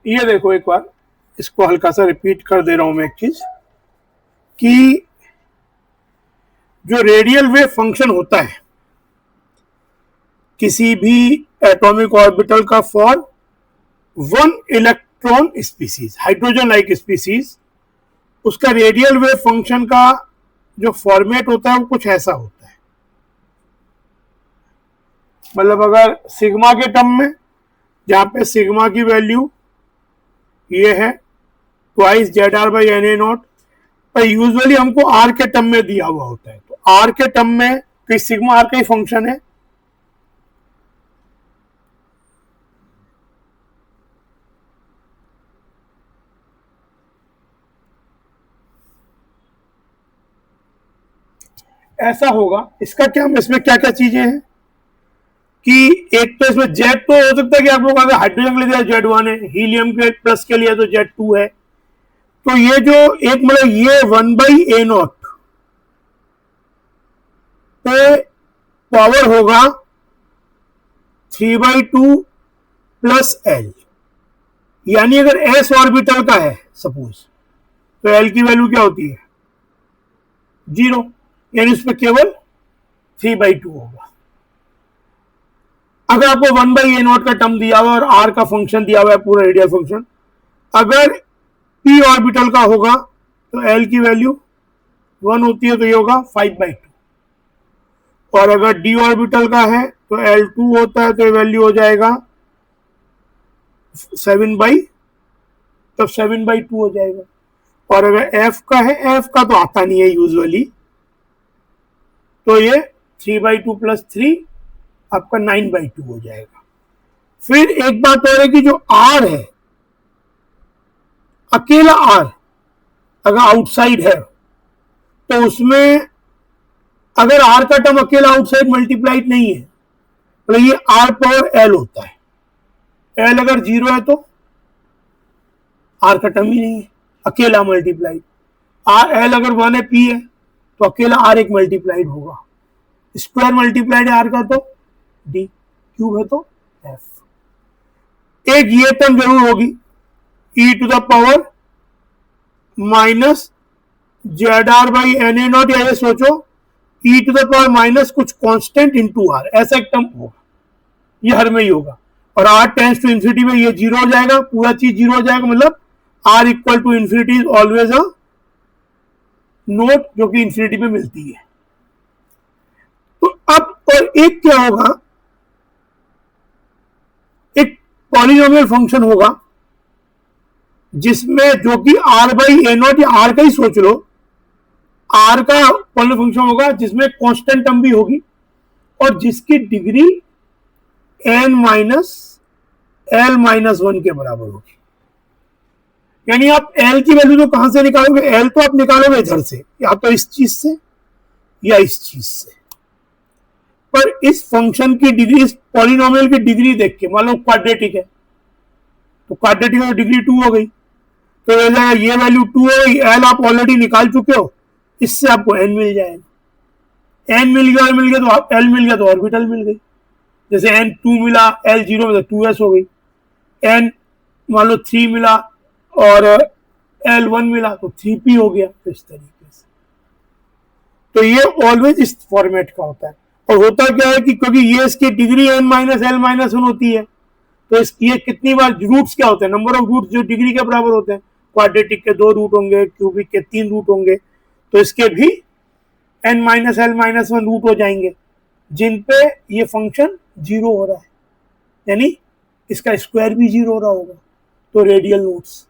ये देखो एक बार, इसको हल्का सा रिपीट कर दे रहा हूं मैं एक चीज कि जो रेडियल वेव फंक्शन होता है किसी भी एटॉमिक ऑर्बिटल का for one electron species, hydrogen like species, उसका रेडियल वेव फंक्शन का जो फॉर्मेट होता है वो कुछ ऐसा होता है। मतलब अगर सिग्मा के टर्म में, जहां पे सिग्मा की वैल्यू ये है twice Z R by N A naught, पर यूजुअली हमको आर के टर्म में दिया हुआ होता है, तो आर के टर्म में कोई सिग्मा आर का ही फंक्शन है, ऐसा होगा। इसका क्या, इसमें क्या क्या चीजें हैं कि एक तो इसमें जेड तो हो सकता है कि आप लोग अगर हाइड्रोजन के लिए जेड वन है, हीलियम के प्लस के लिए तो जेड टू है, तो ये जो एक मतलब ये 1/a0 पे पावर होगा 3/2 प्लस एल, यानी अगर एस ऑर्बिटल का है सपोज, तो एल की वैल्यू क्या होती है 0, यानी उस पर केवल 3/2 होगा। अगर आपको 1/a0 का टर्म दिया हुआ और आर का फंक्शन दिया हुआ है पूरा रेडियल फंक्शन, अगर पी ऑर्बिटल का होगा तो एल की वैल्यू 1 होती है, तो ये होगा 5/2, और अगर डी ऑर्बिटल का है तो L2 होता है, तो ये वैल्यू हो जाएगा 7/2 हो जाएगा। और अगर F का है, F का तो आता नहीं है यूजुअली, तो ये 3/2 प्लस 3 आपका 9/2 हो जाएगा। फिर एक बात और है कि जो R है, अकेला R अगर आउटसाइड है तो उसमें अगर R का टर्म अकेला आउटसाइड मल्टीप्लाइड नहीं है, तो ये R पावर L होता है। L अगर 0 है तो R का टर्म ही नहीं है, अकेला मल्टीप्लाइड। L अगर 1 है, P है, तो अकेला R एक मल्टीप्लाइड होगा। स्क्वायर मल्टीप्लाइड है R का तो D, क्यूब है तो F। एक ये टर्म जरूर होगी e to the power minus Z R by N A naught, या ये सोचो e to the power minus कुछ कांस्टेंट इनटू r, ऐसा एक टर्म होगा, ये हर में ही होगा। और r टेंड्स टू इंफिनिटी में ये 0 हो जाएगा, पूरा चीज 0 हो जाएगा, मतलब r equal to infinity is always a node जो कि इंफिनिटी में मिलती है। तो अब और एक क्या होगा, एक पॉलिनोमियल फंक्शन होगा जिसमें जो कि r/a0 या r का ही सोच लो, r का पॉलिनोमियल फंक्शन होगा जिसमें कांस्टेंट टर्म भी होगी और जिसकी degree n minus l minus 1 के बराबर होगी। यानी आप l की वैल्यू तो कहां से निकालोगे, l तो आप निकालोगे इधर से, या तो इस चीज से या इस चीज से, पर इस फंक्शन की डिग्री, इस पॉलिनोमियल की डिग्री देख के, मान लो क्वाड्रेटिक है तो क्वाड्रेटिक की डिग्री 2 हो गई, तो ये वैल्यू 2 हो गई, l आप ऑलरेडी निकाल चुके हो, इससे आपको n मिल जाएगा। n मिल गया, मिल गया तो l मिल गया तो ऑर्बिटल मिल गई। जैसे n 2 मिला, l 0 में तो 2s हो गई, n मान लो 3 मिला और l 1 मिला तो 3p हो गया। तो इस तरीके से, तो ये ऑलवेज इस फॉर्मेट का होता है। और होता क्या है कि क्योंकि ये इसकी degree n minus l minus 1 होती है, तो ये कितनी बार रूट्स क्या होते हैं, नंबर ऑफ रूट्स जो डिग्री के बराबर होते हैं। क्वाड्रेटिक के 2 रूट होंगे, क्यूबिक के 3 रूट होंगे, तो इसके भी n minus l minus 1 root हो जाएंगे जिन पे ये फंक्शन 0 हो रहा है, यानी इसका स्क्वायर भी 0 हो रहा होगा, तो रेडियल नोट्स।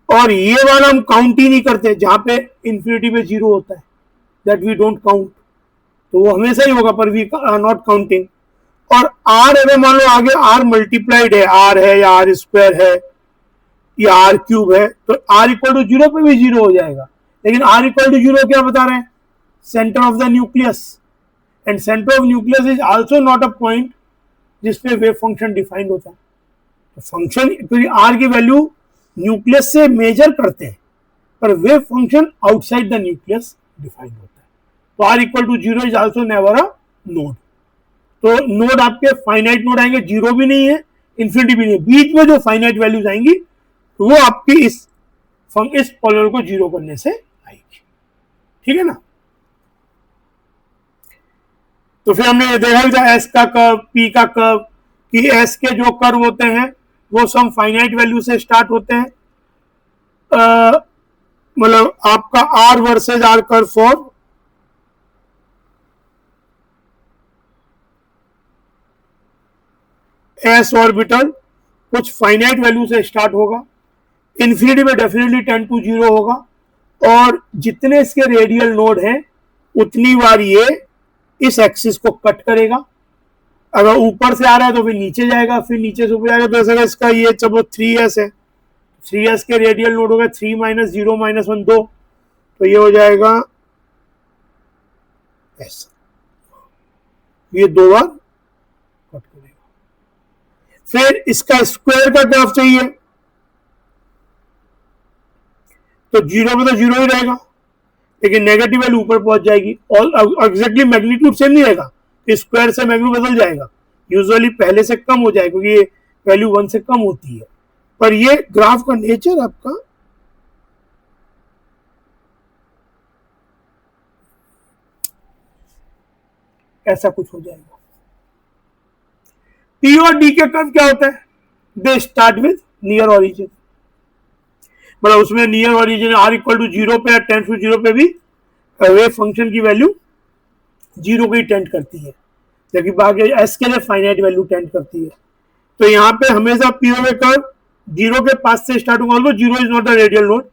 और ये वाला हम काउंट ही नहीं करते, जहां पे इंफिनिटी पे 0 होता है, दैट वी डोंट काउंट, तो वो हमेशा ही होगा, पर वी आर नॉट काउंटिंग। और r अगर मान लो आगे r मल्टीप्लाइड है, r है या r स्क्वायर है या r क्यूब है, तो r इक्वल टू 0 पे भी 0 हो जाएगा। लेकिन r इक्वल टू 0 क्या बता रहे हैं, centre of the nucleus, and centre of nucleus is also not a point जिसपे वेव फंक्शन डिफाइंड होता है। तो फंक्शन क्योंकि r की वैल्यू न्यूक्लियस से मेजर करते हैं, पर wave function outside the nucleus defined होता है। तो r equal to 0 is also never a node. तो नोड आपके फाइनाइट नोड आएंगे, जीरो भी नहीं है इन्फिनिटी भी नहीं है, बीच में जो फाइनाइट वैल्यूज आएंगी वो आपकी इस पॉलिनोमियल को जीरो करने से आएगी, ठीक है ना। तो फिर हमने देखा था एस का कर्व, पी का कर्व, कि एस के जो कर्व होते हैं वो सम फाइनाइट वैल्यू से स्टार्ट होते हैं, मतलब आपका R versus are curve for S orbital कुछ फाइनाइट वैल्यू से स्टार्ट होगा, इन्फिनिटी में डेफिनेटली 10 to 0 होगा, और जितने इसके रेडियल नोड हैं उतनी बार ये इस एक्सिस को कट करेगा। अगर ऊपर से आ रहा है तो फिर नीचे जाएगा, फिर नीचे से ऊपर जाएगा। तो ऐसा इसका ये चलो 3s है, 3s के रेडियल नोड हो गए 3 - 0 - 1 2, तो ये हो जाएगा ऐसा, ये दो बार कट करेगा। फिर इसका स्क्वायर का ग्राफ चाहिए तो जीरो में तो जीरो ही रहेगा, लेकिन नेगेटिव वैल्यू ऊपर पहुंच जाएगी और एग्जैक्टली मैग्नीट्यूड सेम नहीं रहेगा, स्क्वायर से मैग्नीट्यूड बदल जाएगा, यूजुअली पहले से कम हो जाएगा क्योंकि ये वैल्यू 1 से कम होती है। पर ये ग्राफ का नेचर आपका ऐसा कुछ हो जाएगा। पी और डी के कर्व क्या होता है, they start with near origin, मतलब उसमें near origin R equal to 0 पे या 10 to 0 पे भी वेव फंक्शन की वैल्यू 0 को ही टेंड करती है, जबकि बाकी एस के लिए फाइनाइट वैल्यू टेंड करती है। तो यहाँ पे हमेशा पी ओ कर्व 0 के पास से स्टार्ट होगा, 0 is not a radial node,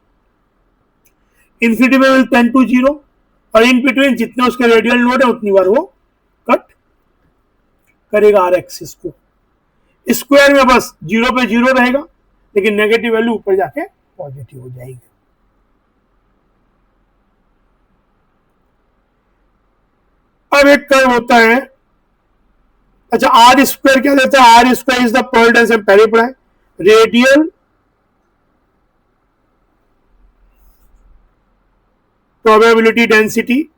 infinity में विल 10 to 0, और इन बिटवीन जितने उसके रेडियल नोड है उतनी बार वो कट करेगा आर एक्सिस को। स्क्वायर में बस 0 पे 0 रहेगा, लेकिन नेगेटिव वैल्यू ऊपर जाके पॉजिटिव हो जाएगी। अब एक कर्व होता है, अच्छा आर स्क्वायर क्या देता है, R square is the pearl density, पहले पढ़ा है, रेडियल प्रोबेबिलिटी डेंसिटी।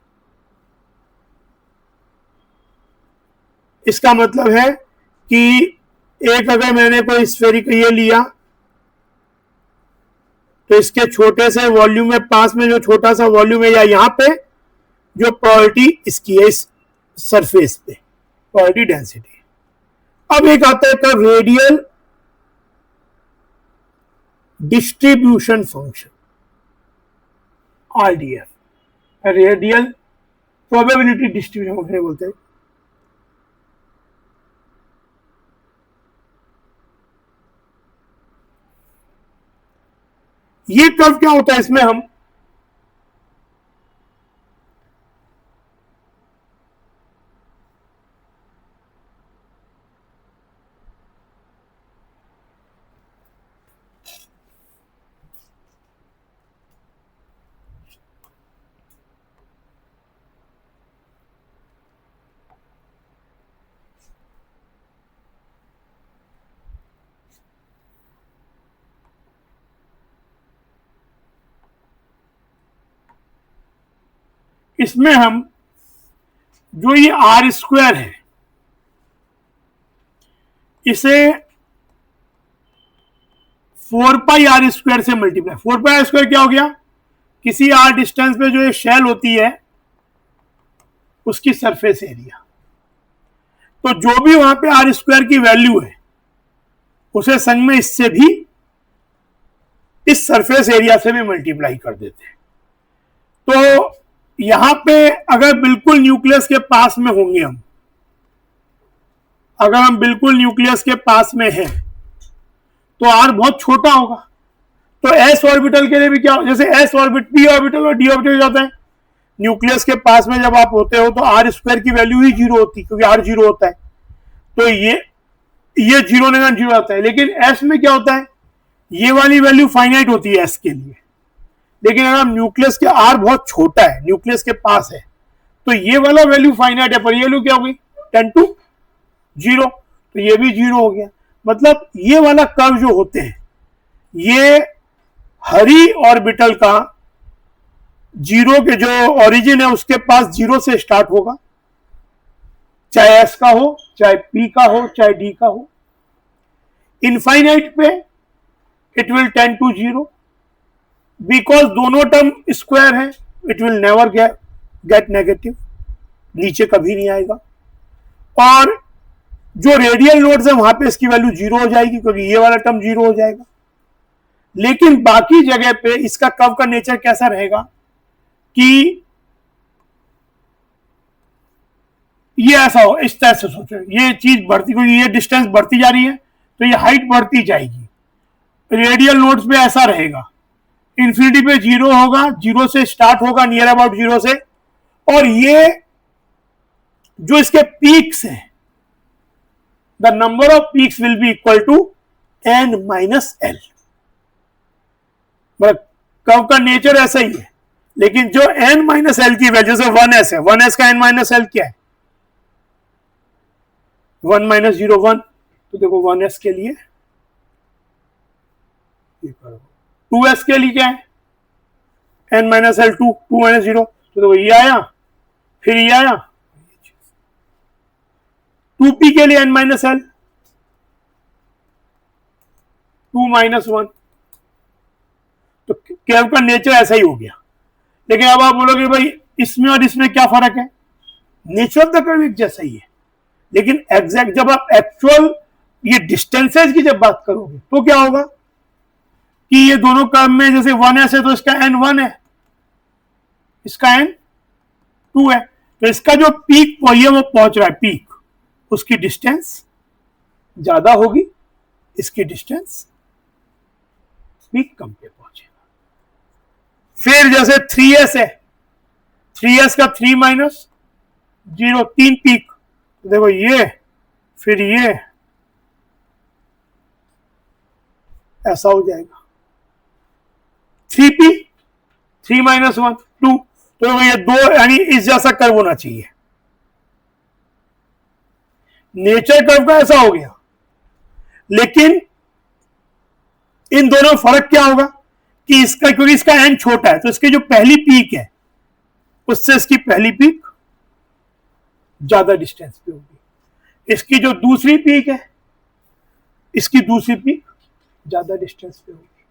इसका मतलब है कि एक अगर मैंने कोई स्फेरिकल ये लिया तो इसके छोटे से वॉल्यूम में पास में जो छोटा सा वॉल्यूम है या यहां पे जो प्रोबेबिलिटी इसकी है इस सरफेस पे प्रोबेबिलिटी डेंसिटी। अब एक आता है का radial distribution function RDF, radial probability distribution function बोलते हैं। ये कर्व क्या होता है, इसमें हम इसमें हम जो ये आर स्क्वायर है इसे 4πr स्क्वायर से मल्टीप्लाई, 4πr स्क्वायर क्या हो गया, किसी आर डिस्टेंस पे जो ये शेल होती है उसकी सरफेस एरिया, तो जो भी वहां पे आर स्क्वायर की वैल्यू है उसे संग में इससे भी इस सरफेस एरिया से भी मल्टीप्लाई कर देते हैं। तो यहां पे अगर बिल्कुल न्यूक्लियस के पास में होंगे हम, अगर हम बिल्कुल न्यूक्लियस के पास में हैं तो आर बहुत छोटा होगा, तो एस ऑर्बिटल के लिए भी क्या, जैसे एस ऑर्बिट पी ऑर्बिटल और डी ऑर्बिटल जाता है, न्यूक्लियस के पास में जब आप होते हो तो आर स्क्वायर की वैल्यू ही जीरो होती है क्योंकि आर जीरो होता है, तो ये जीरो नहीं जीरो आता है। लेकिन एस में क्या होता है, ये वाली वैल्यू फाइनाइट होती है एस के लिए, लेकिन अगर न्यूक्लियस के आर बहुत छोटा है, न्यूक्लियस के पास है, तो ये वाला वैल्यू फाइनाइट है, पर ये वैल्यू क्या हो गई 10 to 0, तो ये भी जीरो हो गया। मतलब ये वाला कर्व जो होते हैं ये हरी ऑर्बिटल का जीरो के जो ओरिजिन है उसके पास जीरो से स्टार्ट होगा, चाहे एस का हो चाहे P का हो चाहे D का हो। इनफाइनाइट पे it will tend to 0 because दोनों टर्म स्क्वायर है, it will never get negative, नीचे कभी नहीं आएगा। और जो रेडियल नोड्स है वहां पे इसकी वैल्यू 0 हो जाएगी क्योंकि ये वाला टर्म 0 हो जाएगा। लेकिन बाकी जगह पे इसका कर्व का नेचर कैसा रहेगा कि ये ऐसा हो, इस तरह से सोचो, ये चीज बढ़ती, क्योंकि ये डिस्टेंस बढ़ती जा रही है तो ये हाइट बढ़ती जाएगी। रेडियल नोड्स पे ऐसा रहेगा, इन्फिनिटी पे 0 होगा, 0 से स्टार्ट होगा, नियर अबाउट 0 से, और ये जो इसके पीक्स हैं, the number of peaks will be equal to n minus L. मतलब कर्व का नेचर ऐसा ही है, लेकिन जो n माइनस एल की वैल्यू से 1s है, 1s का n माइनस एल क्या है, 1 माइनस 0 1, तो देखो 1s के लिए, 2s के लिए क्या है, n माइनस एल 2, 2 माइनस 0, तो देखो ये आया, फिर ये आया, 2p के लिए n माइनस एल 2 माइनस 1, तो कर्व का नेचर ऐसा ही हो गया। लेकिन अब आप बोलोगे भाई इसमें और इसमें क्या फर्क है, नेचर ऑफ द कर्व एक जैसा ही है, लेकिन एग्जैक्ट जब आप एक्चुअल ये डिस्टेंसेज की जब बात करोगे तो क्या होगा कि ये दोनों कर्व में जैसे 1s है तो इसका n 1 है, इसका n 2 है, तो इसका जो पीक है वो पहुंच रहा है पीक, उसकी डिस्टेंस ज्यादा होगी, इसकी डिस्टेंस पीक कम पे पहुंचेगा। फिर जैसे 3s है, 3s का 3 माइनस 0 3 पीक, देखो ये, फिर ये ऐसा हो जाएगा, 3p 3 माइनस 1 2, तो ये दो यानी इस जैसा कर्व होना चाहिए। नेचर कर्व का ऐसा हो गया, लेकिन इन दोनों में फर्क क्या होगा कि इसका, क्योंकि इसका n छोटा है तो इसकी जो पहली पीक है उससे इसकी पहली पीक ज्यादा डिस्टेंस पे होगी, इसकी जो दूसरी पीक है इसकी दूसरी पीक ज्यादा डिस्टेंस पे होगी,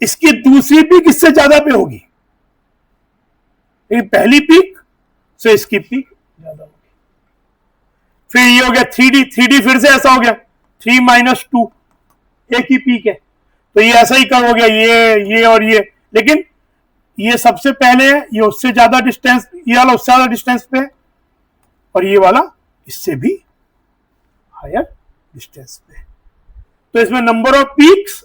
इसकी दूसरी पीक इससे ज्यादा पे होगी, लेकिन पहली पीक से इसकी पीक ज्यादा होगी। फिर ये हो गया 3D, 3D फिर से ऐसा हो गया 3 माइनस 2, एक ही पीक है, तो ये ऐसा ही कर्व हो गया, ये और ये, लेकिन ये सबसे पहले है, ये उससे ज्यादा डिस्टेंस, ये वाला उससे ज्यादा डिस्टेंस पे है, और ये वाला इससे भी हायर डिस्टेंस पे है। तो इसमें number of peaks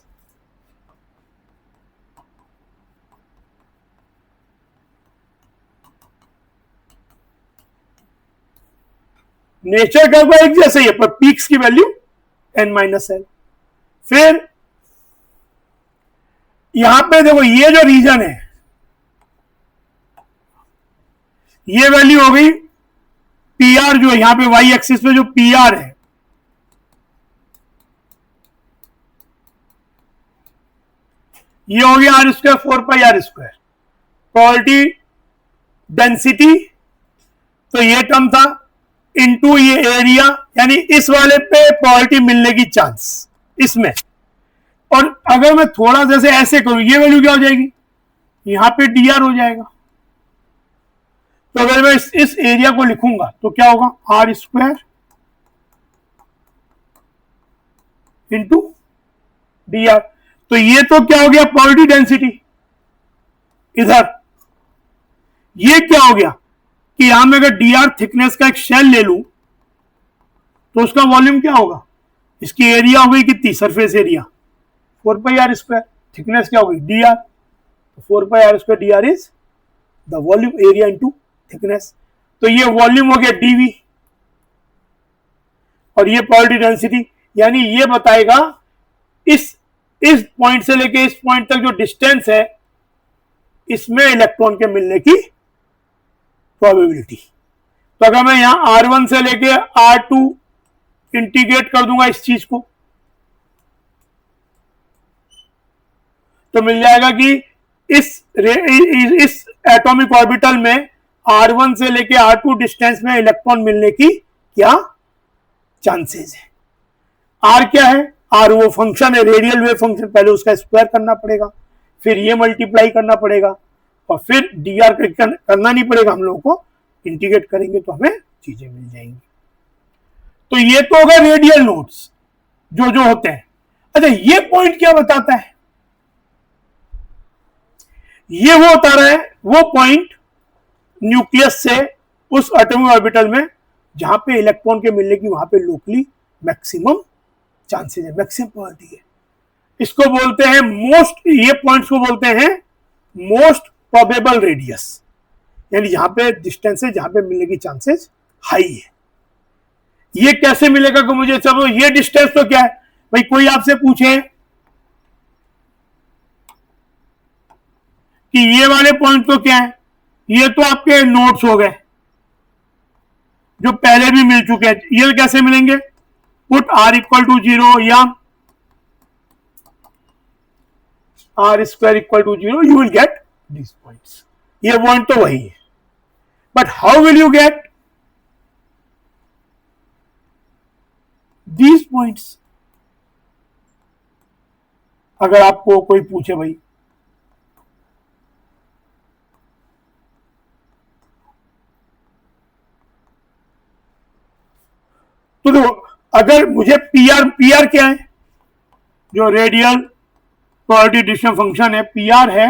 nature curve एक जैसे ही है, पर पीक्स की वैल्यू n माइनस एल। फिर यहां पे देखो ये जो रीजन है, ये वैल्यू हो गई PR, जो यहां पे y एक्सिस पे जो PR है, ये हो गया r स्क्वायर 4 पाई r स्क्वायर, प्रोबेबिलिटी डेंसिटी, तो ये टर्म था, इनटू ये एरिया, यानी इस वाले पे प्रोबेबिलिटी मिलने की चांस इसमें। और अगर मैं थोड़ा जैसे ऐसे करूं, ये वैल्यू क्या हो जाएगी, यहां पे dr हो जाएगा, तो अगर मैं इस एरिया को लिखूंगा तो क्या होगा, r स्क्वायर इंटू dr, तो ये तो क्या हो गया प्रोबेबिलिटी डेंसिटी। इधर ये क्या हो गया कि यहां में अगर dr थिकनेस का एक शेल ले लूं तो उसका वॉल्यूम क्या होगा, इसकी एरिया हो गई कितनी, सरफेस एरिया 4 पाई r स्क्वायर, थिकनेस क्या हो गई dr, 4 pi r square dr is the volume area into thickness, तो ये वॉल्यूम हो गया dv, और ये प्रोबेबिलिटी डेंसिटी, यानी ये बताएगा इस पॉइंट से लेके इस पॉइंट तक जो डिस्टेंस है इसमें इलेक्ट्रॉन के मिलने की प्रोबेबिलिटी। तो अगर मैं यहां R1 से लेके R2 इंटीग्रेट कर दूंगा इस चीज को, तो मिल जाएगा कि इस एटॉमिक ऑर्बिटल में R1 से लेके R2 डिस्टेंस में इलेक्ट्रॉन मिलने की क्या चांसेस है। आर क्या है, आर वो फंक्शन है, रेडियल वेव फंक्शन, पहले उसका स्क्वायर करना पड़ेगा, फिर ये मल्टीप्लाई करना पड़ेगा, और फिर डी आर करना नहीं पड़ेगा, हम लोगों को इंटीग्रेट करेंगे तो हमें चीजें मिल जाएंगी। तो ये तो होगा रेडियल नोड्स जो जो होते हैं। अच्छा, ये पॉइंट क्या बताता है, ये वो बता रहा है वो पॉइंट न्यूक्लियस से उस एटॉमिक ऑर्बिटल में जहां पे इलेक्ट्रॉन के मिलने की वहां पे लोकली मैक्सिमम चांसेस है, मैक्सिमम प्रोबेबिलिटी है। इसको बोलते हैं मोस्ट, ये पॉइंट्स को बोलते हैं मोस्ट प्रोबेबल रेडियस, यानी जहां पे डिस्टेंस है जहां पे मिलने की चांसेस हाई है। ये कैसे मिलेगा कि मुझे सब ये डिस्टेंस तो क्या है भाई, कोई आपसे पूछे कि ये वाले पॉइंट तो क्या है, ये तो आपके नोट्स हो गए जो पहले भी मिल चुके हैं, ये कैसे मिलेंगे, पुट आर इक्वल टू 0 या R square equal to 0, you will get this points. ये पॉइंट तो वही है, but how will you get these points, अगर आपको कोई पूछे भाई, तो देखो, अगर मुझे पीआर क्या है, जो रेडियल प्रोबेबिलिटी डिस्ट्रीब्यूशन फंक्शन है, पीआर है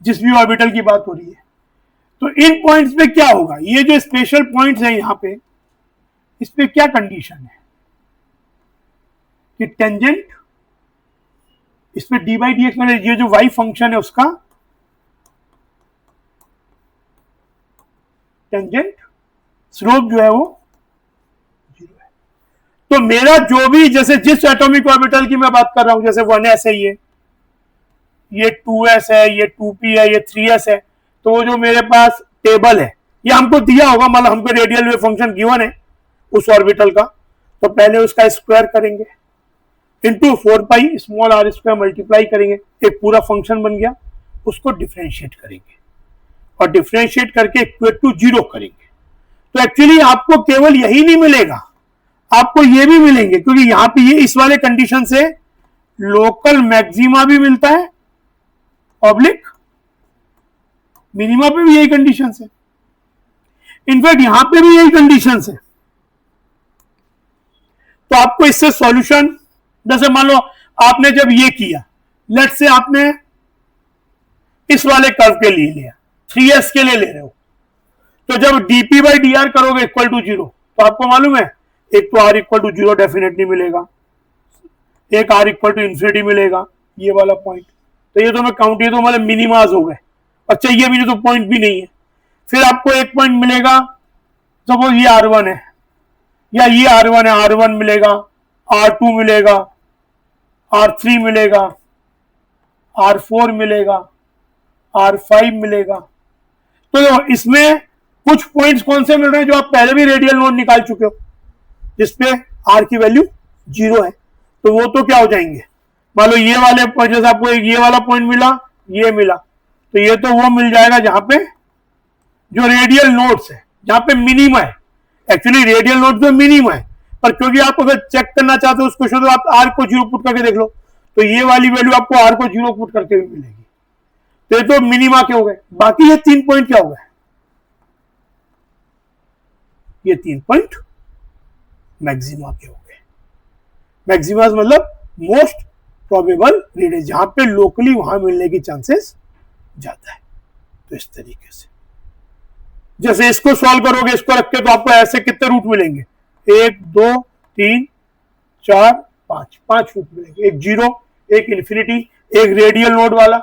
जिस भी ऑर्बिटल की बात हो रही है। तो इन पॉइंट्स पे क्या होगा, ये जो स्पेशल पॉइंट्स है यहां पे, इस पे क्या कंडीशन है कि टेंजेंट इस पे डी बाई डी एक्स, मतलब ये जो वाई फंक्शन है उसका टेंजेंट स्लोप जो है वो 0 है। तो मेरा जो भी, जैसे जिस एटॉमिक ऑर्बिटल की मैं बात कर रहा हूं, जैसे 1s है, ये 2s है, ये 2p है, ये 3s है, तो वो जो मेरे पास टेबल है, ये हमको दिया होगा, मतलब हमको रेडियल वेव फंक्शन गिवन है उस ऑर्बिटल का, तो पहले उसका स्क्वायर करेंगे into 4 pi small R square multiply करेंगे, एक पूरा फंक्शन बन गया, उसको डिफ्रेंशिएट करेंगे और डिफ्रेंशिएट करके इक्वल टू 0 करेंगे। तो एक्चुअली आपको केवल यही नहीं मिलेगा, आपको ये भी मिलेंगे, क्योंकि यहां पे ये इस वाले कंडीशन से लोकल मैक्सिमा भी मिलता है, ऑब्लिक मिनिमा पे भी यही कंडीशन है, इनफैक्ट यहां पे भी यही कंडीशन है। तो आपको इससे सॉल्यूशन, जैसे मान लो आपने जब ये किया, लेट से आपने इस वाले कर्व के लिए लिया, 3s के लिए ले रहे हो, तो जब dp बाई डी आर करोगे इक्वल टू 0, तो आपको मालूम है एक तो r इक्वल टू 0 डेफिनेटली मिलेगा, एक r इक्वल टू इन्फिनिटी मिलेगा, ये वाला पॉइंट, तो ये तो मैं काउंट, ये तो मतलब मिनिमाज हो गए, और चाहिए भी नहीं तो पॉइंट भी नहीं है। फिर आपको एक पॉइंट मिलेगा, सपोज ये r1 है, या ये r1 है, r1 मिलेगा, r2 मिलेगा, r3 मिलेगा, r4 मिलेगा, r5 मिलेगा। तो इसमें कुछ पॉइंट्स कौन से मिल रहे हैं जो आप पहले भी रेडियल नोड निकाल चुके हो, जिसपे r की वैल्यू 0 है, तो वो तो क्या हो जाएंगे, मान लो ये वाले पॉइंट, जैसे आपको एक ये वाला पॉइंट मिला, ये मिला, तो ये तो वो मिल जाएगा जहां पे जो रेडियल नोड्स है, जहां पे मिनिमा है, एक्चुअली रेडियल नोड्स में मिनिमा है, पर क्योंकि आप अगर चेक करना चाहते हो उस क्वेश्चन, तो आप r को 0 पुट करके देख लो, तो ये वाली वैल्यू आपको r को 0 पुट करके भी मिलेगी, तो ये तो मिनिमा के हो गए। बाकी ये 3 पॉइंट क्या हो गए, ये 3 पॉइंट मैक्सिमा के हो गए। मैक्सिमा मतलब मोस्ट प्रोबेबल रेडियस, जहां पे लोकली वहां मिलने की चांसेस ज्यादा है। तो इस तरीके से जैसे इसको सॉल्व करोगे, इसको रख के, तो आपको ऐसे कितने रूट मिलेंगे, 1 2 3 4 5, 5 रूट मिलेंगे, एक 0, एक इन्फिनिटी, एक रेडियल नोड वाला,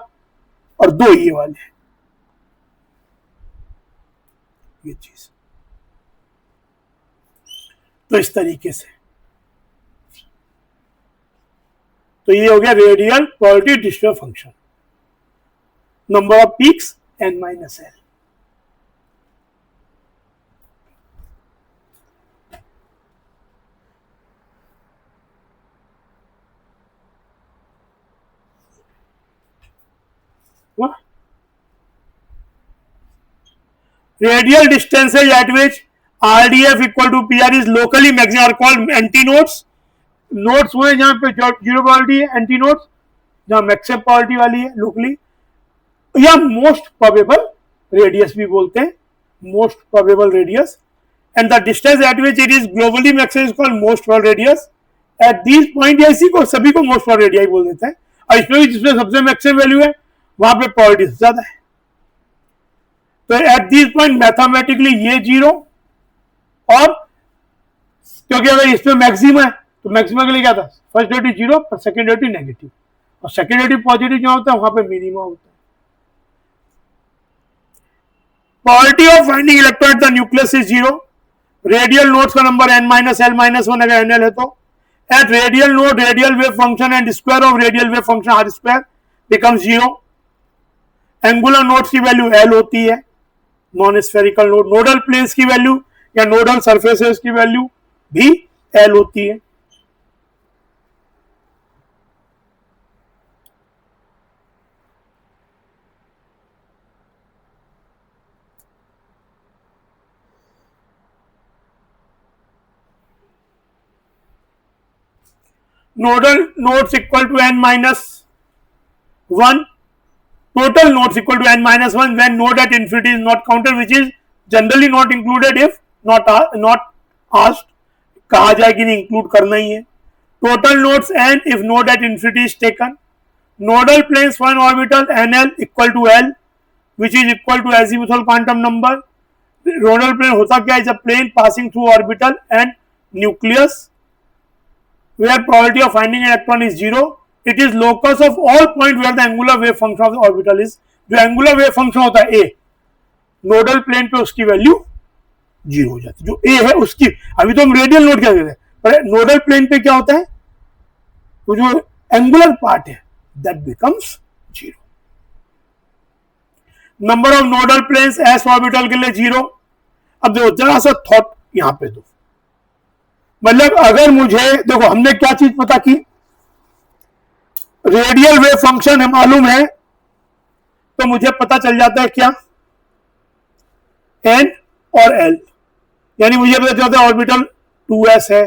और 2 ये वाले, ये चीज। तो इस तरीके से, तो ये हो गया radial probability distribution function, number of peaks n minus L. Radial distances at which RDF equal to PR is locally maximum are called antinodes. Nodes वो है जहां पे जीरो प्रोबेबिलिटी है, एंटी नोड्स जहां मैक्सिमम प्रोबेबिलिटी वाली है locally, या most probable radius भी बोलते हैं, most probable radius, and the distance eight which it is globally maximum is called most probable radius. At this point या इसी को सभी को मोस्ट प्रोबेबल रेडियस बोल देते हैं. और इसमें भी जिसमें सबसे मैक्सिमम वैल्यू है वहां पे प्रोबेबिलिटी ज्यादा है. तो एट दिस पॉइंट मैथमेटिकली ये जीरो, और क्योंकि अगर इसमें मैक्सिमम है तो मैक्सिमम के लिए क्या था, फर्स्ट डेरिवेटिव जीरो पर सेकंड डेरिवेटिव नेगेटिव, और सेकंड डेरिवेटिव पॉजिटिव जो होता है वहां पे मिनिमम होता है. Probability of finding electron at the nucleus is zero. Radial nodes का नंबर n-l-1 अगर nl है तो at radial node radial wave function and square of radial wave function R square becomes zero. Angular nodes की value l होती है. Non spherical node nodal planes की value या nodal surfaces की value भी l होती है. Nodal nodes equal to n-1, total nodes equal to n-1 when node at infinity is not counted, which is generally not included if not asked. कहा जाए कि नहीं, इंक्लूड करना ही है. Total nodes n if node at infinity is taken. Nodal planes for an orbital nl equal to l, which is equal to azimuthal quantum number. Nodal plane होता क्या है, is a plane passing through orbital and nucleus where probability of finding an electron is zero. It is locus of all point where the angular wave function of the orbital is. जो angular wave function होता है a, nodal plane पे उसकी value zero हो जाती है. जो a है उसकी, अभी तो हम रेडियल नोड क्या कहते हैं, पर नोडल प्लेन पे क्या होता है, वो जो एंगुलर पार्ट है that becomes zero. Number of nodal planes S orbital के लिए जीरो. अब देखो जरा सा थॉट यहां पे दो, मतलब अगर मुझे देखो हमने क्या चीज पता की, रेडियल वेव फंक्शन है मालूम है, तो मुझे पता चल जाता है क्या, एन और एल. यानी मुझे पता चलता है ऑर्बिटल 2s है,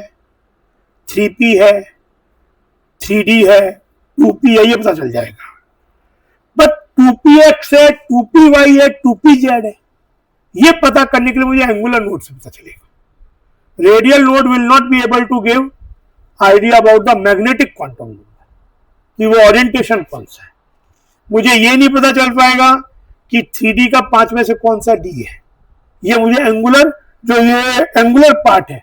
3p है, 3d है, 2p है, ये पता चल जाएगा. बट 2px है, 2py है, 2pz है, ये पता करने के लिए मुझे एंगुलर नोड से पता चलेगा. Radial node will not be able to give idea about the magnetic quantum number, कि वो ओरिएंटेशन कौन सा है. मुझे ये नहीं पता चल पाएगा कि 3D का 5 में से कौन सा D है. ये मुझे एंगुलर, जो ये एंगुलर पार्ट है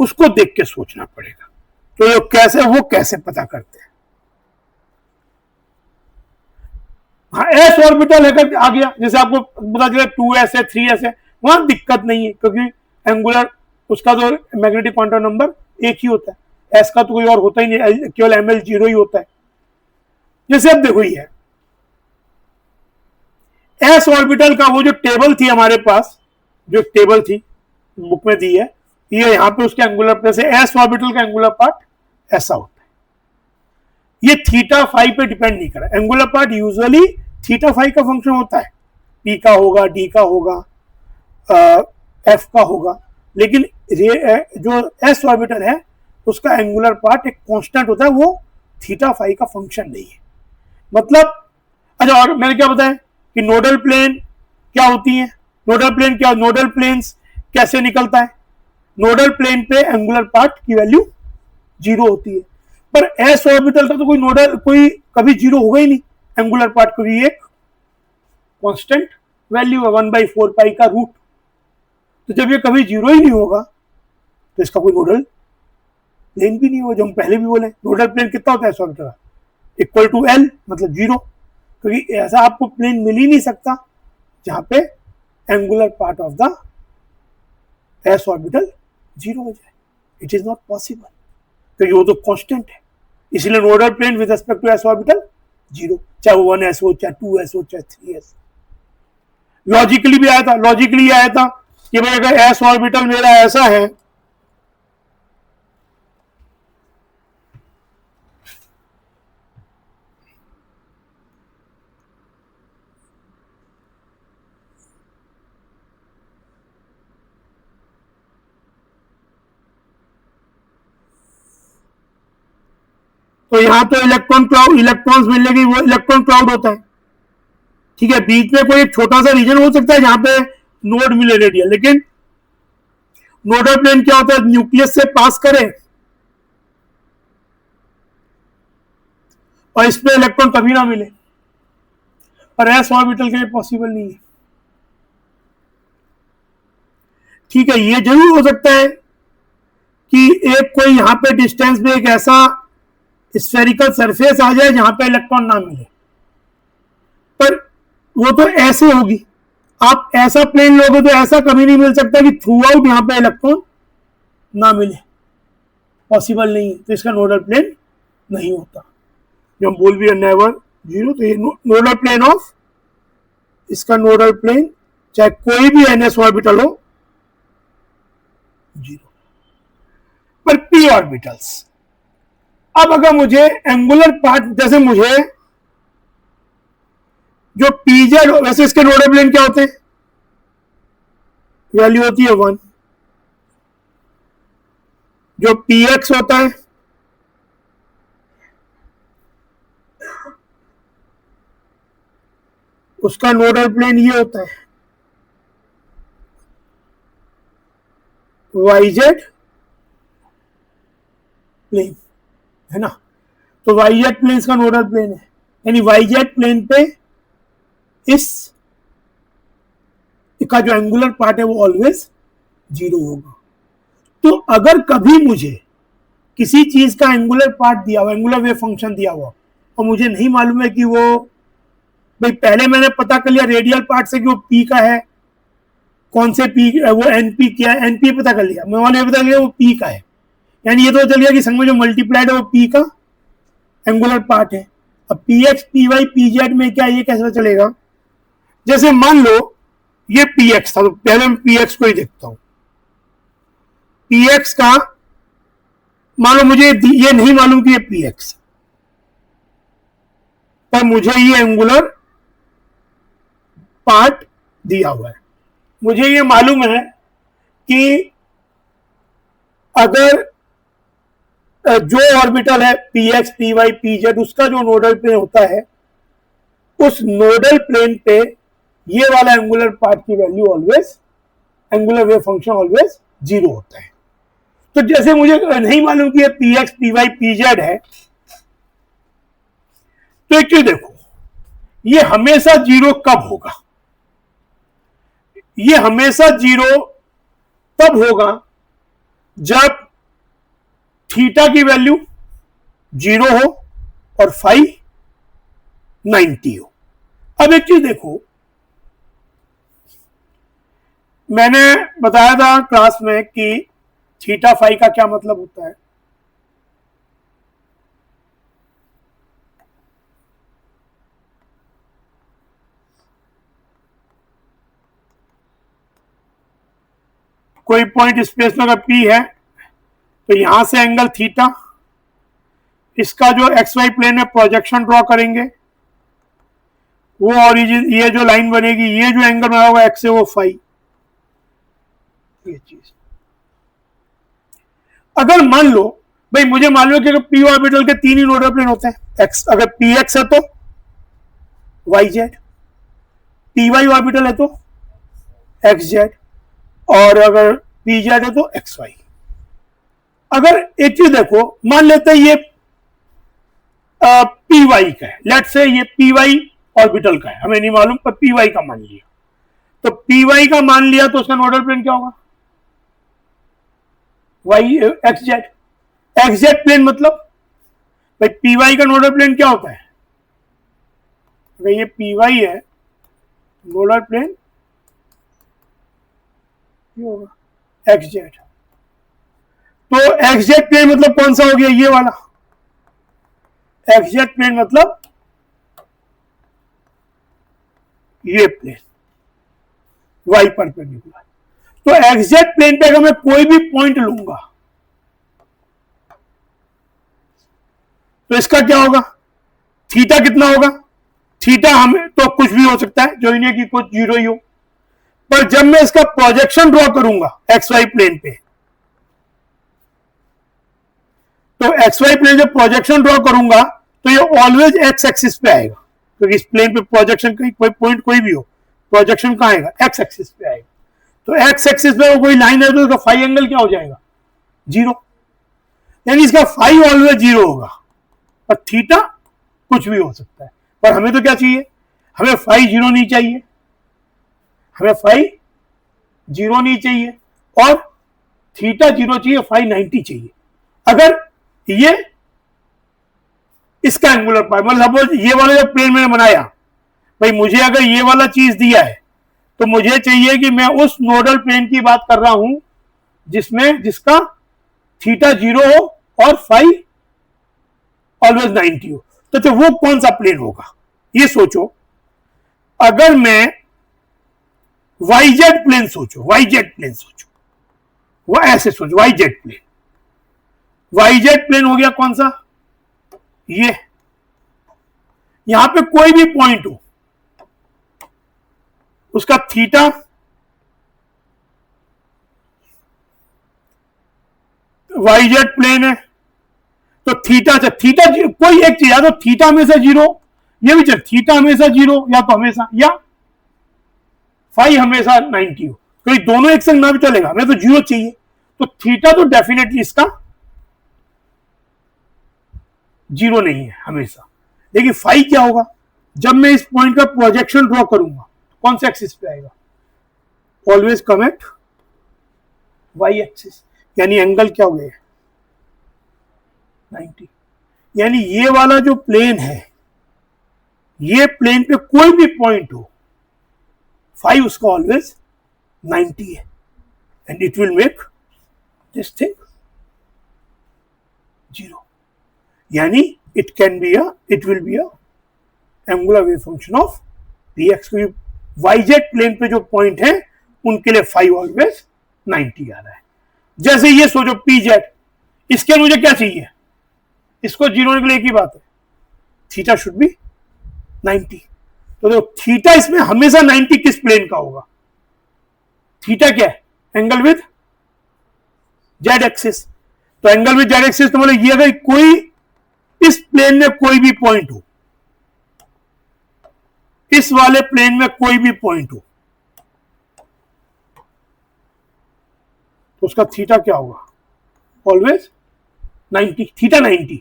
उसको देख के सोचना पड़ेगा. तो ये कैसे, वो कैसे पता करते हैं. हाँ, एस ऑर्बिटल है आ गया, जैसे आपको पता चला 2s है, 3s है, वहां दिक्कत नहीं है क्योंकि एंगुलर उसका तो मैग्नेटिक क्वांटम नंबर एक ही होता है, एस का तो कोई और होता ही नहीं, केवल ml जीरो ही होता है. जैसे अब देखो ये एस ऑर्बिटल का वो जो टेबल थी हमारे पास, जो टेबल थी बुक में दी है, ये यहाँ पे उसके एंगुलर प्लेन से एस ऑर्बिटल का एंगुलर पार्ट ऐसा होता है. ये थीटा फाई पे डिपेंड नहीं करा. Angular part usually theta phi का फंक्शन होता है, पी का होगा, डी का होगा, एफ का होगा, लेकिन जो एस ऑर्बिटल है उसका एंगुलर पार्ट एक कांस्टेंट होता है, वो थीटा फाई का फंक्शन नहीं है. मतलब अच्छा, और मैंने क्या बताया कि नोडल प्लेन क्या होती है, नोडल प्लेन क्या, नोडल प्लेन्स कैसे निकलता है, नोडल प्लेन पे एंगुलर पार्ट की वैल्यू जीरो होती है. पर एस ऑर्बिटल का तो कोई नोडल, कोई कभी जीरो होगा ही नहीं, एंगुलर पार्ट को भी एक कांस्टेंट वैल्यू है 1/4 पाई का रूट. तो जब ये कभी जीरो ही नहीं होगा तो इसका कोई नोडल प्लेन भी नहीं होगा. जो हम पहले भी बोले, नोडल प्लेन कितना होता है एस ऑर्बिटल का, इक्वल टू एल, मतलब जीरो, क्योंकि ऐसा आपको प्लेन मिल ही नहीं सकता जहां पे angular part of the S orbital zero हो जाए. इट इज नॉट पॉसिबल, क्योंकि वो तो कांस्टेंट है. इसलिए nodal plane with respect to S orbital zero, चाहे वो 1s हो, चाहे 2s हो, चाहे 3s. लॉजिकली भी आया था, लॉजिकली आया था कि भाई अगर एस ऑर्बिटल मेरा ऐसा है, तो यहां तो इलेक्ट्रॉन्स मिलने की वो इलेक्ट्रॉन क्लाउड होता है, ठीक है। बीच में कोई एक छोटा सा रीजन हो सकता है जहां पे नोड मिले रेडियल, लेकिन नोडल प्लेन क्या होता है, न्यूक्लियस से पास करे और इसमें इलेक्ट्रॉन कभी ना मिले, और एस ऑर्बिटल के लिए पॉसिबल नहीं है, ठीक है। ये जरूर हो सकता है कि एक कोई यहां पे डिस्टेंस में एक ऐसा स्फेरिकल सरफेस आ जाए जहां पे इलेक्ट्रॉन ना मिले, पर वो तो ऐसे होगी, आप ऐसा प्लेन लोगे तो ऐसा कभी नहीं मिल सकता कि थ्रू आउट यहां पे इलेक्ट्रॉन ना मिले, पॉसिबल नहीं है, तो इसका नोडल प्लेन नहीं होता। जो हम बोल भी है नेवर जीरो, तो ये नोडल प्लेन ऑफ, इसका नोडल प्लेन चाहे कोई भी एनएस ऑर्बिटल हो, जीरो। पर पी ऑर्बिटल्स, अब अगर मुझे एंगुलर पार्ट, जैसे मुझे जो पीजेड, वैसे इसके नोडल प्लेन क्या होते हैं, वैल्यू होती है 1, जो पी एक्स होता है उसका नोडल प्लेन ये होता है वाईजेड प्लेन, है ना। तो वाईजेड प्लेन इसका नोडल प्लेन है, यानी वाईजेड प्लेन पे इस का जो एंगुलर पार्ट है वो ऑलवेज जीरो होगा। तो अगर कभी मुझे किसी चीज का एंगुलर पार्ट दिया हुआ, एंगुलर वेव फंक्शन दिया हुआ, और मुझे नहीं मालूम है कि वो, भाई पहले मैंने पता कर लिया रेडियल पार्ट से कि वो पी का है, कौन से पी, वो एनपी क्या है, एनपी पता कर लिया, मैंने पता किया वो पी का है, यानी ये तो चल गया कि संग में जो मल्टीप्लाइड है वो पी का एंगुलर पार्ट है। अब P X P Y P Z में क्या, ये कैसे चलेगा, जैसे मान लो ये पी एक्स था, तो पहले मैं पी एक्स को ही देखता हूं। पी एक्स का मान लो मुझे ये नहीं मालूम कि ये पी एक्स, पर मुझे ये एंगुलर पार्ट दिया हुआ है। मुझे ये मालूम है कि अगर जो ऑर्बिटल है P X P Y P Z, उसका जो नोडल प्लेन होता है, उस नोडल प्लेन पे ये वाला एंगुलर पार्ट की value always, angular wave function always zero होता है। तो जैसे मुझे नहीं मालूम कि ये P X P Y P Z है, तो एक चीज देखो, ये हमेशा जीरो कब होगा, ये हमेशा जीरो तब होगा जब थीटा की वैल्यू जीरो हो और फाई 90 हो। अब एक चीज देखो, मैंने बताया था क्लास में कि थीटा फाई का क्या मतलब होता है। कोई पॉइंट स्पेस में अगर पी है तो यहां से एंगल थीटा, इसका जो एक्स वाई प्लेन में प्रोजेक्शन ड्रॉ करेंगे वो ऑरिजिन, ये जो लाइन बनेगी, ये जो एंगल बना होगा एक्स से वो फाई, ये चीज। अगर मान लो भाई मुझे मालूम है कि अगर पी ऑर्बिटल के तीन ही नोडल प्लेन होते हैं, एक्स, अगर पी एक्स है तो Y Z, P Y orbital है तो एक्स जेड, और अगर पी जेड है तो एक्स वाई। अगर एक चीज देखो, मान लेते हैं ये पी वाई का है, लेट से ये पी वाई ऑर्बिटल का है, हमें नहीं मालूम, पर पी वाई का मान लिया, तो पी वाई का मान लिया तो उसका नोडल प्लेन क्या होगा, Y X Z. X Z plane मतलब भाई पी वाई का नोडल प्लेन क्या होता है, अगर ये पी वाई है, नोडल प्लेन होगा एक्स जेड। तो एक्स जेड प्लेन मतलब कौन सा हो गया, ये वाला एक्स जेड प्लेन, मतलब ये प्लेन वाई परपेंडिकुलर। तो एक्स जेड प्लेन पे अगर मैं कोई भी पॉइंट लूंगा तो इसका क्या होगा, थीटा कितना होगा, थीटा हमें तो कुछ भी हो सकता है, जो इन्हें की कुछ जीरो ही हो, पर जब मैं इसका प्रोजेक्शन ड्रॉ करूंगा एक्स वाई प्लेन पे, तो एक्स वाई प्लेन जब प्रोजेक्शन ड्रॉ करूंगा तो ये ऑलवेज एक्स एक्सिस पे आएगा, क्योंकि इस प्लेन पे प्रोजेक्शन कोई पॉइंट कोई भी हो, प्रोजेक्शन कहाँ आएगा, एक्स एक्सिस पे आएगा। तो एक्स एक्सिस पे कोई लाइन है तो उसका फाई एंगल क्या हो जाएगा, जीरो, यानी इसका फाई ऑलवेज जीरो होगा, और थीटा कुछ भी हो सकता है। पर हमें तो क्या चाहिए, हमें फाई जीरो नहीं चाहिए, हमें फाई जीरो नहीं चाहिए और थीटा जीरो चाहिए, फाई 90 चाहिए। अगर ये इसका एंगुलर पार्ट, मतलब ये वाला जो प्लेन मैंने बनाया, भाई मुझे अगर ये वाला चीज दिया है तो मुझे चाहिए कि मैं उस नोडल प्लेन की बात कर रहा हूं जिसका थीटा जीरो हो और फाई ऑलवेज 90 हो। तो वो कौन सा प्लेन होगा, ये सोचो। अगर मैं वाईजेड प्लेन सोचो, वाईजेड प्लेन सोचो, वो ऐसे सोचो, वाईजेड प्लेन, वाईजेड प्लेन हो गया कौन सा, ये, यहां पे कोई भी पॉइंट हो, उसका थीटा वाईजेड प्लेन है, तो थीटा से थीटा कोई एक चीज, या तो थीटा हमेशा जीरो, ये भी चल थीटा हमेशा जीरो, या तो हमेशा, या फाई हमेशा 90 हो, कोई दोनों एक संग ना भी चलेगा, हमें तो जीरो चाहिए। तो थीटा तो डेफिनेटली इसका जीरो नहीं है हमेशा, लेकिन फाई क्या होगा, जब मैं इस पॉइंट का प्रोजेक्शन ड्रॉ करूंगा कौन से एक्सिस पे आएगा, always come at Y axis, यानी एंगल क्या हो गया 90। यानी ये वाला जो प्लेन है, ये प्लेन पे कोई भी पॉइंट हो, फाई उसका ऑलवेज 90 है, and it will make this thing zero, यानी it will be a angular wave function of P X, क्योंकि वाईजेड प्लेन पे जो पॉइंट है उनके लिए फाई ऑलवेज 90 आ रहा है। जैसे ये सोचो पी जेड, इसके मुझे क्या चाहिए, इसको जीरो के लिए एक ही बात है, थीटा शुड बी 90। तो देखो थीटा इसमें हमेशा 90 किस प्लेन का होगा, थीटा क्या है, एंगल विद जेड एक्सिस। तो एंगल विद जेड एक्सिस तो मतलब ये, अगर कोई इस प्लेन में कोई भी पॉइंट हो, इस वाले प्लेन में कोई भी पॉइंट हो, तो उसका थीटा क्या होगा, ऑलवेज 90, थीटा 90,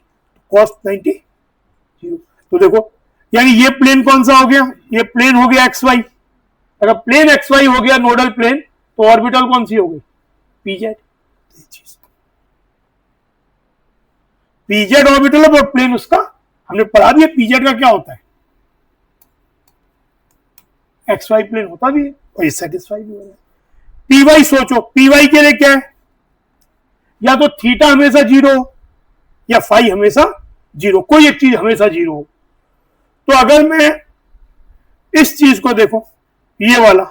कॉस 90 जीरो। तो देखो यानी ये प्लेन कौन सा हो गया, ये प्लेन हो गया एक्स वाई, अगर प्लेन एक्स वाई हो गया नोडल प्लेन, तो ऑर्बिटल कौन सी हो गई, पीजेड। पीजेड ऑर्बिटल है, प्लेन उसका हमने पढ़ा दिया, पीजेड का क्या होता है, एक्स वाई प्लेन होता भी है, और ये सेटिस्फाई भी हो रहा है। पी वाई सोचो, पी वाई के लिए क्या है, या तो थीटा हमेशा जीरो या फाई हमेशा जीरो, कोई एक चीज हमेशा जीरो हो। तो अगर मैं इस चीज को देखो, ये वाला,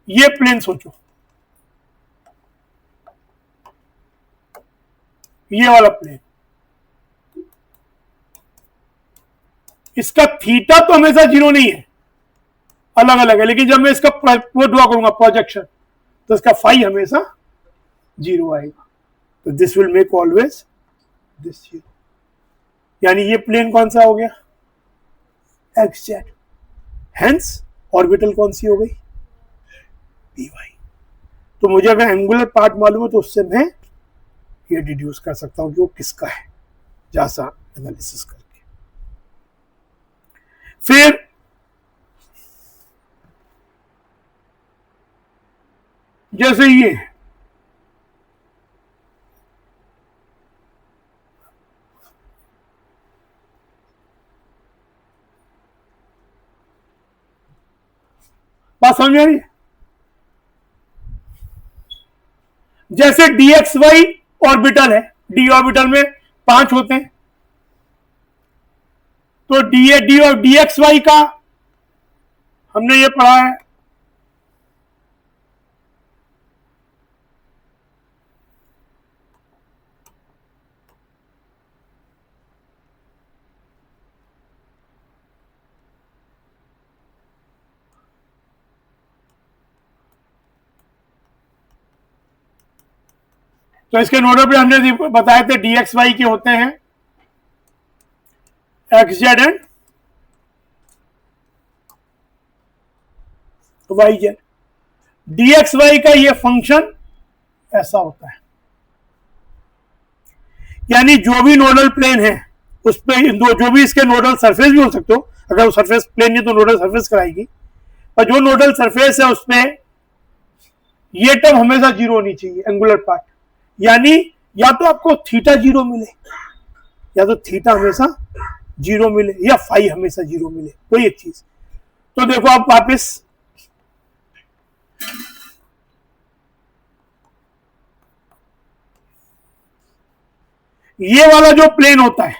ये प्लेन सोचो, ये वाला प्लेन, इसका थीटा तो हमेशा जीरो नहीं है, अलग अलग है, लेकिन जब मैं इसका वो ड्रॉ करूंगा प्रोजेक्शन, तो इसका फाई हमेशा जीरो आएगा। तो this will make always this zero, यानी ये प्लेन कौन सा हो गया, एक्स जेड, हेंस ऑर्बिटल कौन सी हो गई, पी वाई। तो मुझे अगर एंगुलर पार्ट मालूम है तो उससे मैं ये डिड्यूस कर सकता हूं कि वो किसका है, जैसा एनालिसिस करके। फिर जैसे ये बात समझ में आ रही है, जैसे डी एक्स वाई ऑर्बिटल है, डी ऑर्बिटल में 5 होते हैं, तो डी और डी एक्स वाई का हमने ये पढ़ा है, तो इसके नोडल पे हमने बताए थे dx y के होते हैं X Z and Y Z. dx y का ये फंक्शन ऐसा होता है, यानी जो भी नोडल प्लेन है उस पे जो भी इसके नोडल सरफेस भी हो सकते हो, अगर वो सरफेस प्लेन है तो नोडल सरफेस कराएगी, पर जो नोडल सरफेस है उसमें ये टर्म हमेशा जीरो होनी चाहिए, एंगुलर पार्ट। यानी या तो आपको थीटा जीरो मिले, या तो थीटा हमेशा जीरो मिले, या फाई हमेशा जीरो मिले, कोई एक चीज। तो देखो आप वापस ये वाला जो प्लेन होता है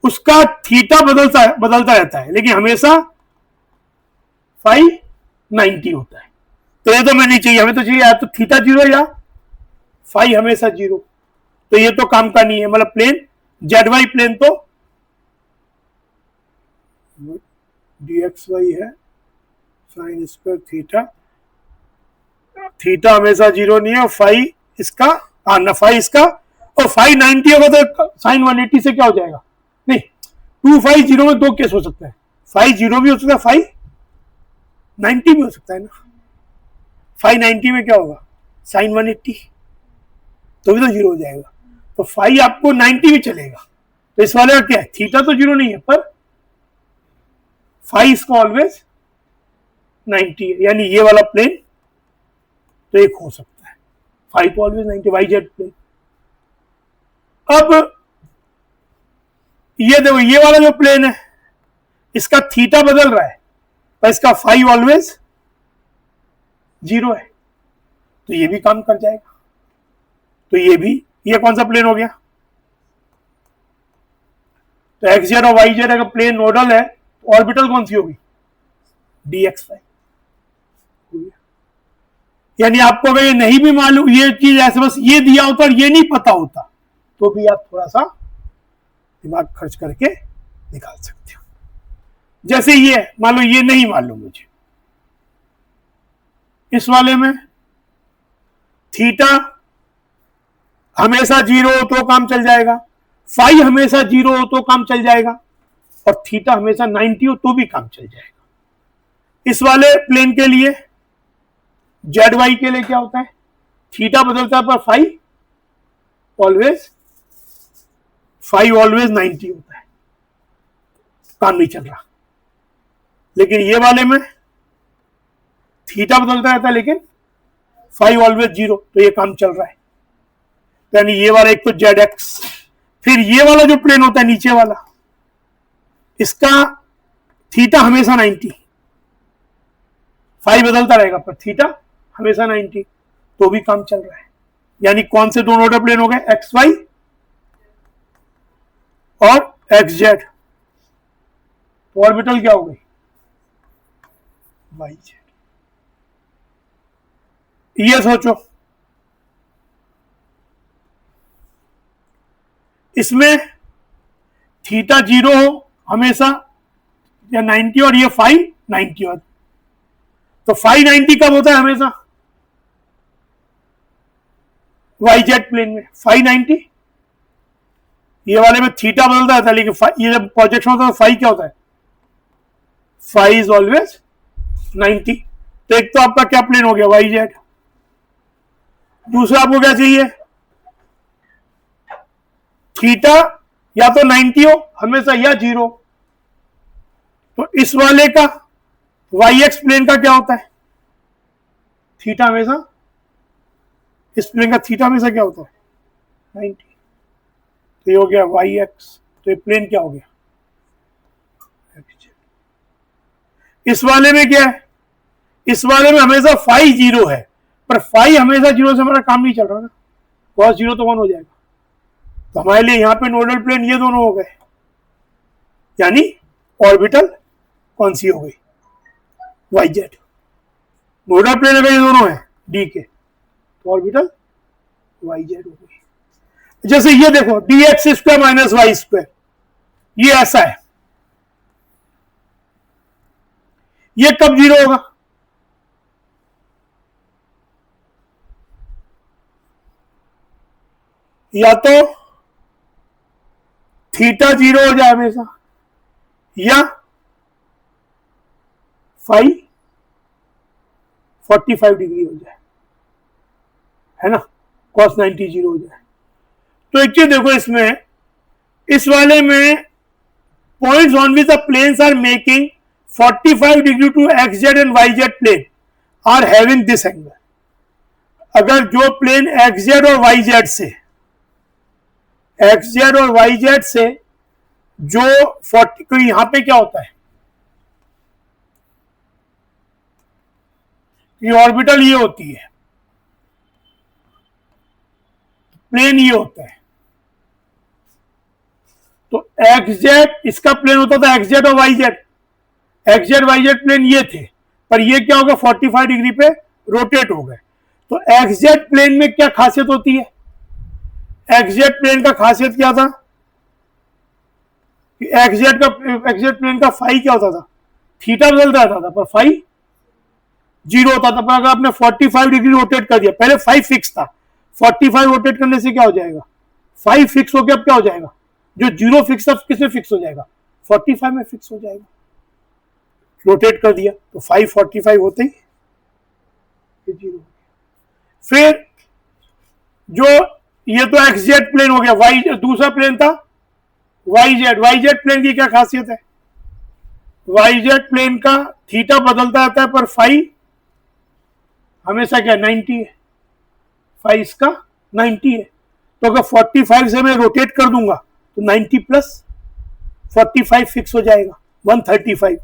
उसका थीटा बदलता रहता है, लेकिन हमेशा फाई 90 होता है। तो ये तो मैं नहीं चाहिए, हमें तो चाहिए या तो थीटा जीरो या फाई हमेशा जीरो। तो ये तो काम का नहीं है, मतलब प्लेन जेड वाई प्लेन तो dxy है साइन स्क्वायर थीटा, थीटा हमेशा जीरो नहीं है, और फाई इसका ना फाई इसका, और फाई 90 होगा तो साइन 180 से क्या हो जाएगा, नहीं 2 फाई जीरो में दो केस हो सकता है, फाई जीरो भी हो सकता है, फाई 90 भी हो सकता है ना। फाई 90 में क्या होगा, साइन 180, तो भी तो जीरो हो जाएगा। तो फाई आपको 90 भी चलेगा। तो इस वाले का क्या है, थीटा तो जीरो नहीं है पर फाई इसका ऑलवेज 90 है, यानी ये वाला प्लेन तो एक हो सकता है, फाई तो ऑलवेज 90, वाई जेड प्लेन। अब ये देखो ये वाला जो प्लेन है इसका थीटा बदल रहा है पर इसका फाई ऑलवेज जीरो है, तो ये भी काम कर जाएगा। तो ये भी, ये कौन सा प्लेन हो गया, तो एक्स जेड और वाई जेड अगर प्लेन नोडल है तो ऑर्बिटल कौन सी होगी, dx y। यानी आपको अगर ये नहीं भी मालूम, ये चीज ऐसे बस ये दिया होता और ये नहीं पता होता तो भी आप थोड़ा सा दिमाग खर्च करके निकाल सकते हो। जैसे ये मान लो ये नहीं मालूम मुझे, इस वाले में थीटा हमेशा जीरो हो तो काम चल जाएगा, फाई हमेशा जीरो हो तो काम चल जाएगा, और थीटा हमेशा 90 हो तो भी काम चल जाएगा। इस वाले प्लेन के लिए जेड वाई के लिए क्या होता है, थीटा बदलता है पर फाई ऑलवेज 90 होता है, काम नहीं चल रहा। लेकिन ये वाले में थीटा बदलता रहता है लेकिन फाई ऑलवेज जीरो, तो ये काम चल रहा है। यानी ये वाला एक तो जेड एक्स, फिर ये वाला जो प्लेन होता है नीचे वाला, इसका थीटा हमेशा 90, फाई बदलता रहेगा पर थीटा हमेशा 90, तो भी काम चल रहा है। यानी कौन से दो नोडल प्लेन हो गए, एक्स वाई और एक्स जेड, ऑर्बिटल क्या हो गई, वाई जेड। ये सोचो इसमें थीटा जीरो हो हमेशा या 90 और ये फाई 90 हो, तो फाई 90 कब होता है हमेशा, वाई जेड प्लेन में फाई 90, ये वाले में थीटा बदलता था लेकिन ये जब प्रोजेक्शन होता है तो फाई क्या होता है, फाई इज ऑलवेज 90। तो एक तो आपका क्या प्लेन हो गया, वाई जेड। दूसरा आपको क्या चाहिए, थीटा या तो 90 हो हमेशा या जीरो। तो इस वाले का वाई एक्स प्लेन का क्या होता है, थीटा हमेशा, इस प्लेन का थीटा हमेशा क्या होता है 90। तो ये हो गया वाई एक्स, तो ये प्लेन क्या हो गया, इस वाले में क्या है, इस वाले में हमेशा फाई जीरो है पर फाई हमेशा जीरो से हमारा काम नहीं चल रहा ना, कॉस जीरो तो 1 हो जाएगा। तो हमारे लिए यहां पे नोडल प्लेन ये दोनों हो गए, यानी ऑर्बिटल कौन सी हो गई, वाई जेड। नोडल प्लेन अगर ये दोनों है डी के, तो ऑर्बिटल वाई जेड हो गई। जैसे ये देखो D X square minus Y square, ये ऐसा है, ये कब जीरो होगा, या तो थीटा 0 हो जाए हमेशा, या फाई 45 डिग्री हो जाए, है ना, cos 90 0 हो जाए। तो एक चीज देखो इसमें, इस वाले में points on which the planes are making 45 degree to X Z and Y Z plane are having this angle. अगर जो प्लेन एक्स जेड और वाई जेड से, एक्स जेड और वाई जेड से जो 40, तो यहां पे क्या होता है, ये ऑर्बिटल ये होती है, प्लेन ये होता है, तो एक्स जेड इसका प्लेन होता था एक्स जेड और Y Z, X Z Y Z plane ये थे, पर ये क्या हो गया 45 डिग्री पे रोटेट हो गए। तो एक्स जेड प्लेन में क्या खासियत होती है, एक्स जेड प्लेन का खासियत क्या था कि एक्स जेड प्लेन का फाई क्या होता था, थीटा बदल रहता था पर फाई 0 होता था। पर अगर आपने 45 डिग्री रोटेट कर दिया, पहले फाई फिक्स था, 45 रोटेट करने से क्या हो जाएगा, फाई फिक्स हो गया, अब क्या हो जाएगा, जो 0 फिक्स था किसमें फिक्स हो जाएगा, 45 में फिक्स हो जाएगा। रोटेट कर दिया तो 545 होते ही 0। फिर जो ये तो एक्स जेड प्लेन हो गया, वाई दूसरा प्लेन था वाई जेड प्लेन की क्या खासियत है, वाई जेड प्लेन का थीटा बदलता रहता है पर फाई हमेशा क्या 90 है, फाई इसका 90 है। तो अगर 45 से मैं रोटेट कर दूंगा तो 90 प्लस 45 फिक्स हो जाएगा 135,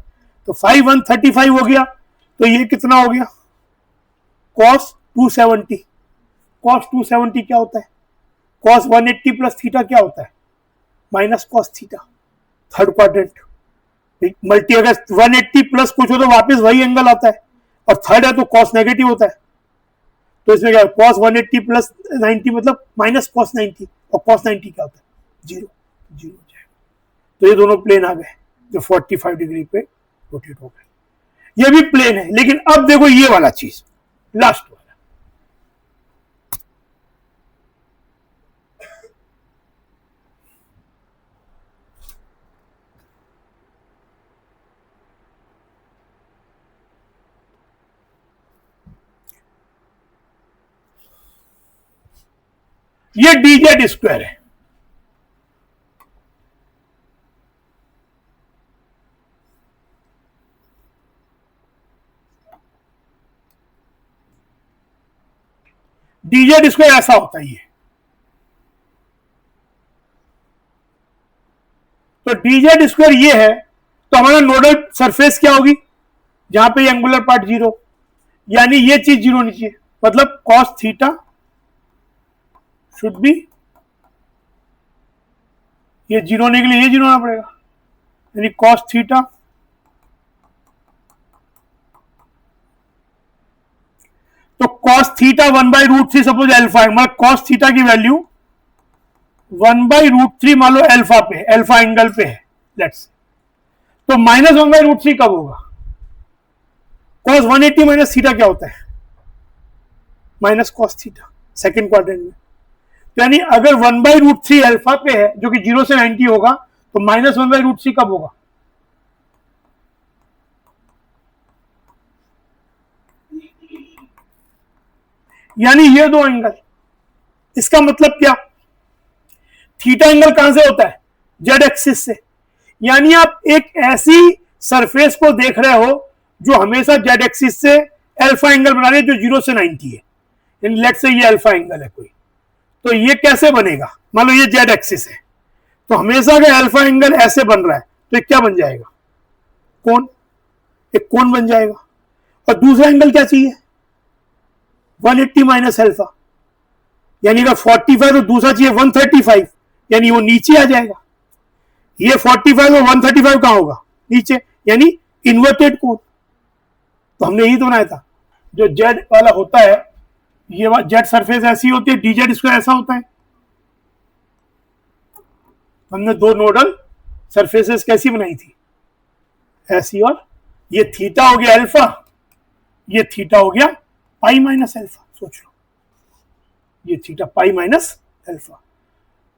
तो 135 हो गया। तो ये कितना हो गया, cos 270, cos 270 क्या होता है, cos 180 प्लस थीटा क्या होता है, minus cos theta, third quadrant multi, अगर 180 प्लस कुछ हो तो वापस वही एंगल आता है, और थर्ड है तो cos नेगेटिव होता है। तो इसमें क्या cos 180 प्लस 90 मतलब माइनस cos 90, और cos 90 क्या होता है 0 हो जाएगा। तो ये दोनों प्लेन आ गए जो 45 डिग्री पे रोटेट हो गए, ये भी प्लेन है। लेकिन अब देखो ये वाला चीज, लास्ट वाला, ये dz स्क्वायर है, dz स्क्वायर ऐसा होता है ये। तो dz स्क्वायर ये है, तो हमारा नोडल सरफेस क्या होगी, जहां पे एंगुलर पार्ट 0, यानी ये चीज 0 होनी चाहिए, मतलब cos थीटा शुड बी, ये 0 होने के लिए ये 0 होना पड़ेगा, यानी cos थीटा तो cos थीटा 1/√3 सपोज अल्फा है, मतलब cos थीटा की वैल्यू 1/√3 मान लो अल्फा पे, अल्फा एंगल पे है लेट्स, तो माइनस 1/√3 कब होगा, cos 180 माइनस थीटा क्या होता है, minus cos theta second quadrant में। यानी अगर 1/√3 अल्फा पे है जो कि 0 से 90 होगा, तो माइनस 1/√3 कब होगा, यानी ये दो एंगल। इसका मतलब क्या, थीटा एंगल कहां से होता है, जेड एक्सिस से, यानी आप एक ऐसी सरफेस को देख रहे हो जो हमेशा जेड एक्सिस से अल्फा एंगल बना रही है जो 0 से 90 है, यानी लेट्स से ये अल्फा एंगल है कोई, तो ये कैसे बनेगा, मान लो ये जेड एक्सिस है, तो हमेशा अगर अल्फा एंगल ऐसे बन रहा है तो क्या बन जाएगा, कोण, एक कोण बन जाएगा। और दूसरा एंगल क्या चाहिए, 180 माइनस अल्फा, यानी अगर 45 तो दूसरा चाहिए 135, यानी वो नीचे आ जाएगा, ये 45 और 135 कहां होगा, नीचे, यानी इन्वर्टेड कोण। तो हमने यही तो बनाया था, जो जेड वाला होता है, ये जेड सरफेस ऐसी होती है, डीजेड स्क्वायर ऐसा होता है। हमने दो नोडल सरफेसेस कैसी बनाई थी, ऐसी, और ये थीटा हो गया अल्फा, ये थीटा हो गया पाई माइनस अल्फा, सोच लो, ये थीटा पाई माइनस अल्फा,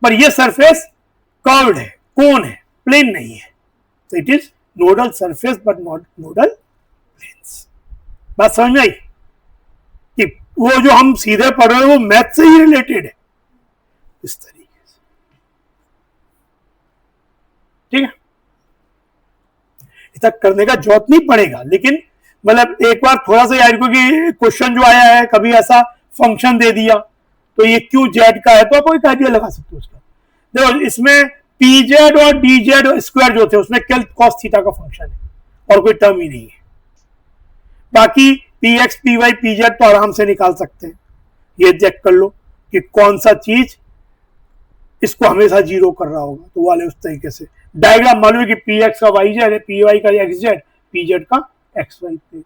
पर ये सरफेस कर्व्ड है, कोन है, प्लेन नहीं है, तो it is nodal surface but not nodal planes. बात समझ में आई कि वो जो हम सीधे पढ़ रहे हैं वो मैथ से ही रिलेटेड है इस तरीके से, ठीक है। इतना करने का जरूरत नहीं पड़ेगा, लेकिन मतलब एक बार थोड़ा सा याद, क्योंकि क्वेश्चन जो आया है कभी ऐसा फंक्शन दे दिया तो ये क्यू जेड का है, तो आप एक आइडिया लगा सकते हो उसका। देखो इसमें पी जेड और डी जेड स्क्वायर जो थे उसमें केवल कॉस थीटा का फंक्शन है और कोई टर्म ही नहीं है। बाकी P X P Y P Z तो आराम से निकाल सकते हैं। ये चेक कर लो कि कौन सा चीज इसको हमेशा जीरो कर रहा होगा, तो वाले उस तरीके से डायग्राम मालूम है कि पी एक्स का वाई जेड है, पी वाई का एक्स जेड, पी जेड का एक्स वाई प्लेन।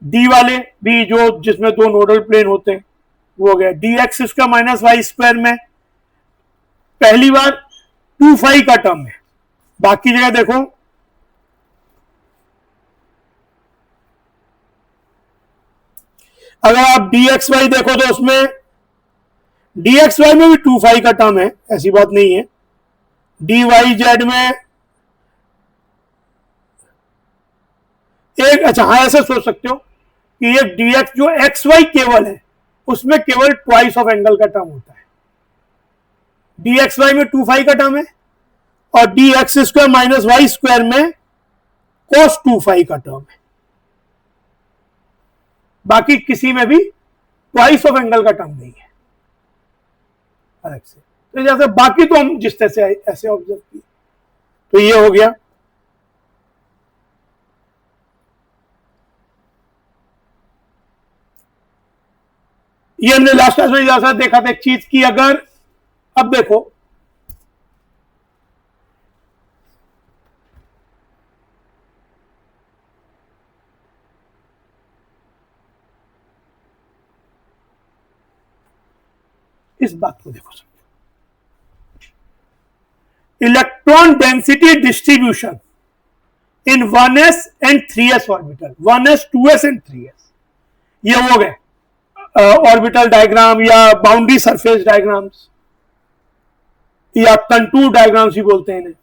डी वाले भी जो जिसमें दो नोडल प्लेन होते हैं वो हो गया। D X square minus Y square में पहली बार 2 फाई का टर्म है, बाकी जगह देखो अगर आप डी एक्स वाई देखो तो उसमें डी एक्स वाई में भी 2 फाई का टर्म है, ऐसी बात नहीं है। डी वाई जेड में एक, अच्छा हाँ ऐसे सोच सकते हो कि ये डी एक्स जो एक्स वाई केवल है उसमें केवल ट्वाइस ऑफ एंगल का टर्म होता है। डी एक्स वाई में 2 फाई का टर्म है और D X square minus Y square में कोस 2 फाई का टर्म है। बाकी किसी में भी ट्वाइस ऑफ एंगल का टर्म नहीं है अलग से। तो जैसे बाकी तो हम जिस तरह से ऐसे ऑब्जर्व किए, तो ये हो गया। ये हमने लास्ट क्लास में जैसा देखा था एक चीज की, अगर अब देखो इस बात को देखो, electron density distribution in 1s and 3s orbital, 1s 2s and 3s, ये हो गए ऑर्बिटल डायग्राम या बाउंड्री सरफेस डायग्राम्स या कंटूर डायग्राम्स भी बोलते हैं इन्हें।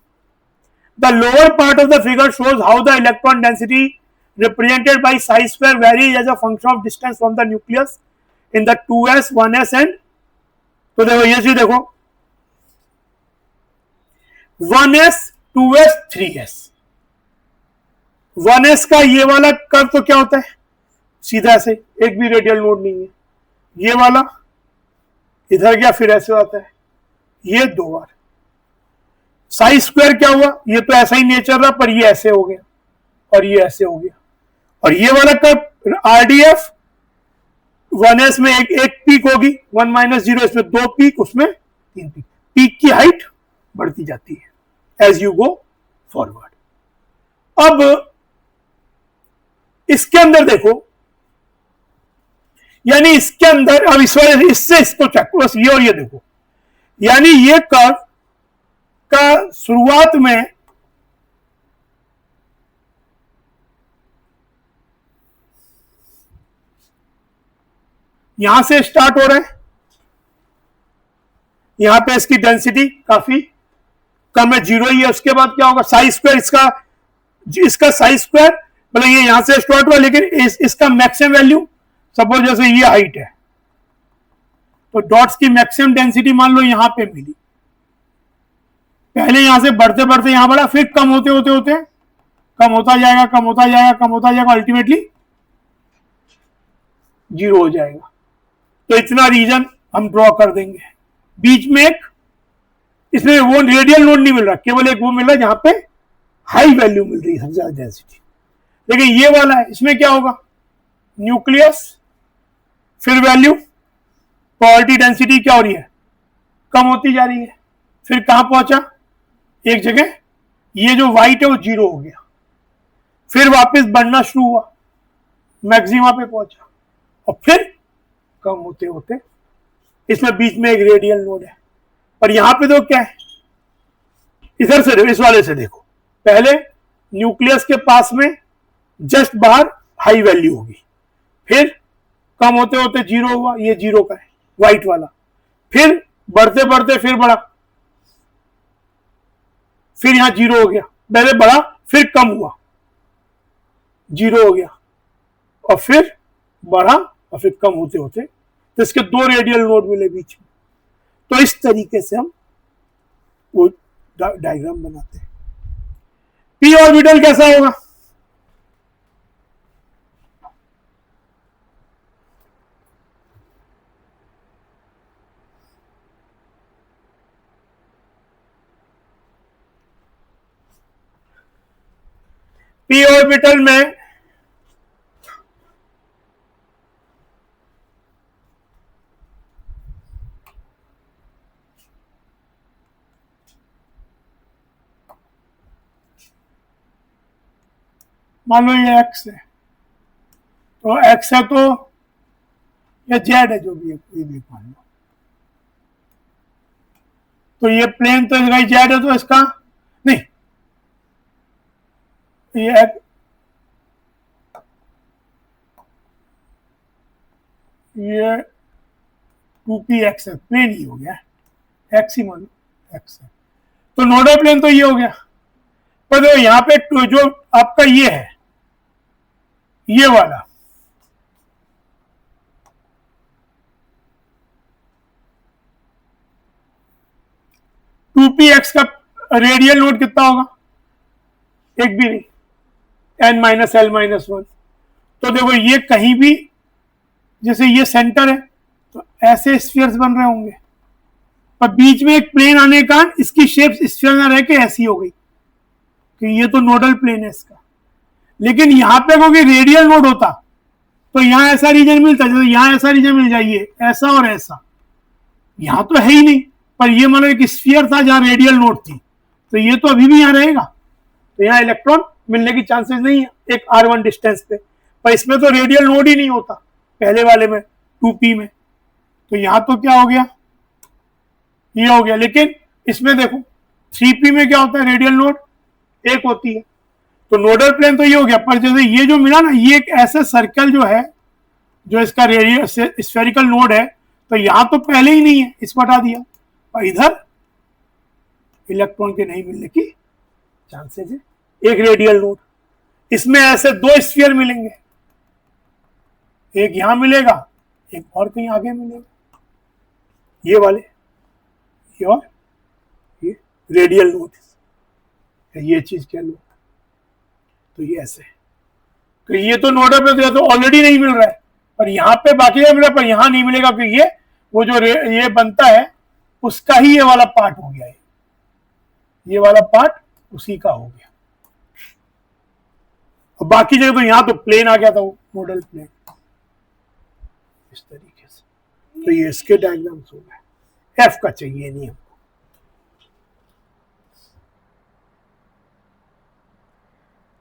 The lower part of the figure shows how the electron density represented by psi square varies as a function of distance from the nucleus in the 2s 1s and, तो देखो ये चीज देखो 1s 2s 3s, 1s का ये वाला curve तो क्या होता है सीधा से, एक भी रेडियल नोड नहीं है। ये वाला इधर गया फिर ऐसे आता है, ये 2 बार। साई स्क्वायर क्या हुआ, ये तो ऐसा ही नेचर रहा पर ये ऐसे हो गया और ये ऐसे हो गया। और ये वाला कर्व आरडीएफ 1s में एक पीक होगी 1 माइनस 0, इसमें 2 पीक उसमें 3 पीक, पीक की हाइट बढ़ती जाती है एज यू गो फॉरवर्ड। अब इसके अंदर देखो, यानी इसके अंदर अब इस वाले इससे इसको चेक बस ये और ये देखो, यानी ये कर्व का शुरुआत में यहां से स्टार्ट हो रहा है, यहां पे इसकी डेंसिटी काफी कम है, 0 ही है। उसके बाद क्या होगा, साई स्क्वायर इसका साई स्क्वायर मतलब ये यहां से स्टार्ट हुआ, लेकिन इसका मैक्सिमम वैल्यू सपोज जैसे ये हाइट है तो डॉट्स की मैक्सिमम डेंसिटी मान लो यहां पे मिली, पहले यहां से बढ़ते बढ़ते यहां बढ़ा, फिर कम होते होते होते कम होता जाएगा कम होता जाएगा कम होता जाएगा, अल्टीमेटली 0 हो जाएगा। तो इतना रीजन हम ड्रॉ कर देंगे। बीच में एक इसमें वो रेडियल नोड नहीं मिल रहा, केवल एक वो मिल रहा है जहां पे हाई वैल्यू मिल रही है सबसे ज्यादा डेंसिटी। लेकिन ये वाला है, इसमें क्या होगा, न्यूक्लियस फिर वैल्यू प्रोबेबिलिटी डेंसिटी क्या हो रही है, कम होती जा रही है, फिर कहां पहुंचा, एक जगह ये जो व्हाइट है वो 0 हो गया, फिर वापस बढ़ना शुरू हुआ, मैक्सिमा पे पहुंचा और फिर कम होते होते इसमें बीच में एक रेडियल नोड है। पर यहां पे तो क्या है, इधर से इस वाले से देखो, पहले न्यूक्लियस के पास में जस्ट बाहर हाई वैल्यू होगी, फिर कम होते होते 0 हुआ, ये 0 का है व्हाइट वाला, फिर बढ़ते बढ़ते फिर बढ़ा, फिर यहां 0 हो गया, पहले बढ़ा फिर कम हुआ, 0 हो गया और फिर बढ़ा और फिर कम होते होते तो इसके 2 रेडियल नोड मिले बीच में। तो इस तरीके से हम वो डायग्राम बनाते हैं। पी ऑर्बिटल कैसा होगा? पी ऑर्बिटल में मान लो ये एक्स है, तो एक्स है तो या जेड है, जो भी है कोई भी मान लो, तो ये प्लेन तो इसका जेड है, तो इसका नहीं, ये 2p(x) है, प्लेन ही हो गया, एक्स ही मान लो, एक्स है, तो नोडल प्लेन तो ये हो गया। पर देखो यहाँ पे जो आपका ये है, ये वाला टू पी एक्स का रेडियल नोड कितना होगा? एक भी नहीं, n-l-1। तो देखो ये कहीं भी, जैसे ये सेंटर है तो ऐसे स्फीयर्स बन रहे होंगे, पर बीच में एक प्लेन आने का इसकी शेप स्फीयर ना रह के ऐसी हो गई कि ये तो नोडल प्लेन है इसका। लेकिन यहाँ पे कोई रेडियल नोड होता तो यहाँ ऐसा रीजन मिलता, जैसे यहाँ ऐसा रीजन मिल जाइए, ऐसा और ऐसा, यहाँ तो है ही नहीं, पर ये मतलब एक स्फीयर था जहाँ रेडियल नोड थी, तो ये तो अभी भी यहाँ रहेगा, तो यहाँ इलेक्ट्रॉन मिलने की चांसेस नहीं है एक r1 डिस्टेंस पे। पर इसमें तो रेडियल नोड ही नहीं होता पहले वाले में 2p में, तो यहाँ तो क्या हो गया, ये हो गया। लेकिन इसमें देखो 3p में क्या होता है, रेडियल नोड एक होती है, तो नोडल प्लेन तो ये हो गया। पर जैसे ये जो मिला ना, ये एक ऐसे सर्कल जो है जो इसका रेडियल स्फेरिकल नोड है, तो यहां तो पहले ही नहीं है, इसको हटा दिया, और इधर इलेक्ट्रॉन के नहीं मिलने की चांसेस है, एक रेडियल नोड। इसमें ऐसे 2 स्फीयर मिलेंगे, एक यहां मिलेगा, एक और कहीं आगे मिलेगा, ये वाले, ये और ये रेडियल नोड, ये चीज क्या लो, तो ये ऐसे, तो ये तो नोडल पे तो ऑलरेडी नहीं मिल रहा है, पर यहाँ पे बाकी जगह मिला, पर यहाँ नहीं मिलेगा क्योंकि ये वो जो ये बनता है उसका ही ये वाला पार्ट हो गया है, ये वाला पार्ट उसी का हो गया, और बाकी जगह तो यहाँ तो प्लेन आ गया था, वो नोडल प्लेन इस तरीके से। तो ये इसके डायग्राम्स हो गए, एफ का चाहिए नहीं हमको।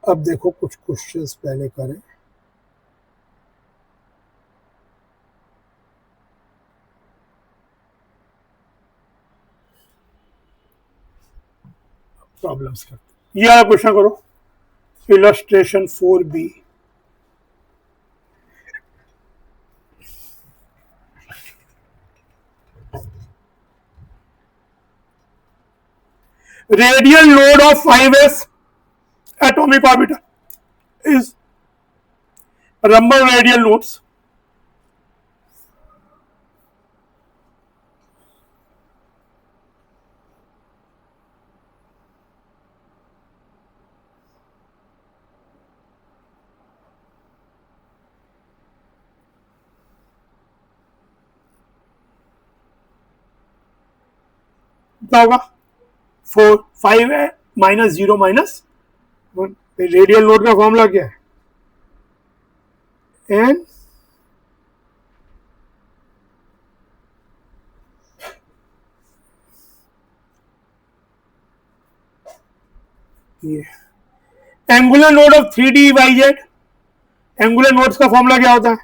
अब देखो कुछ क्वेश्चंस पहले करें। प्रॉब्लम्स करते, ये वाला क्वेश्चन करो, illustration 4b। Radial load of 5s atomic orbital is rhomboid radial nodes. क्या होगा? 4 5 है माइनस 0 माइनस 1। रेडियल नोड का फॉर्मूला क्या है? एन ये angular node of 3d/z, angular nodes का फॉर्मूला क्या होता है?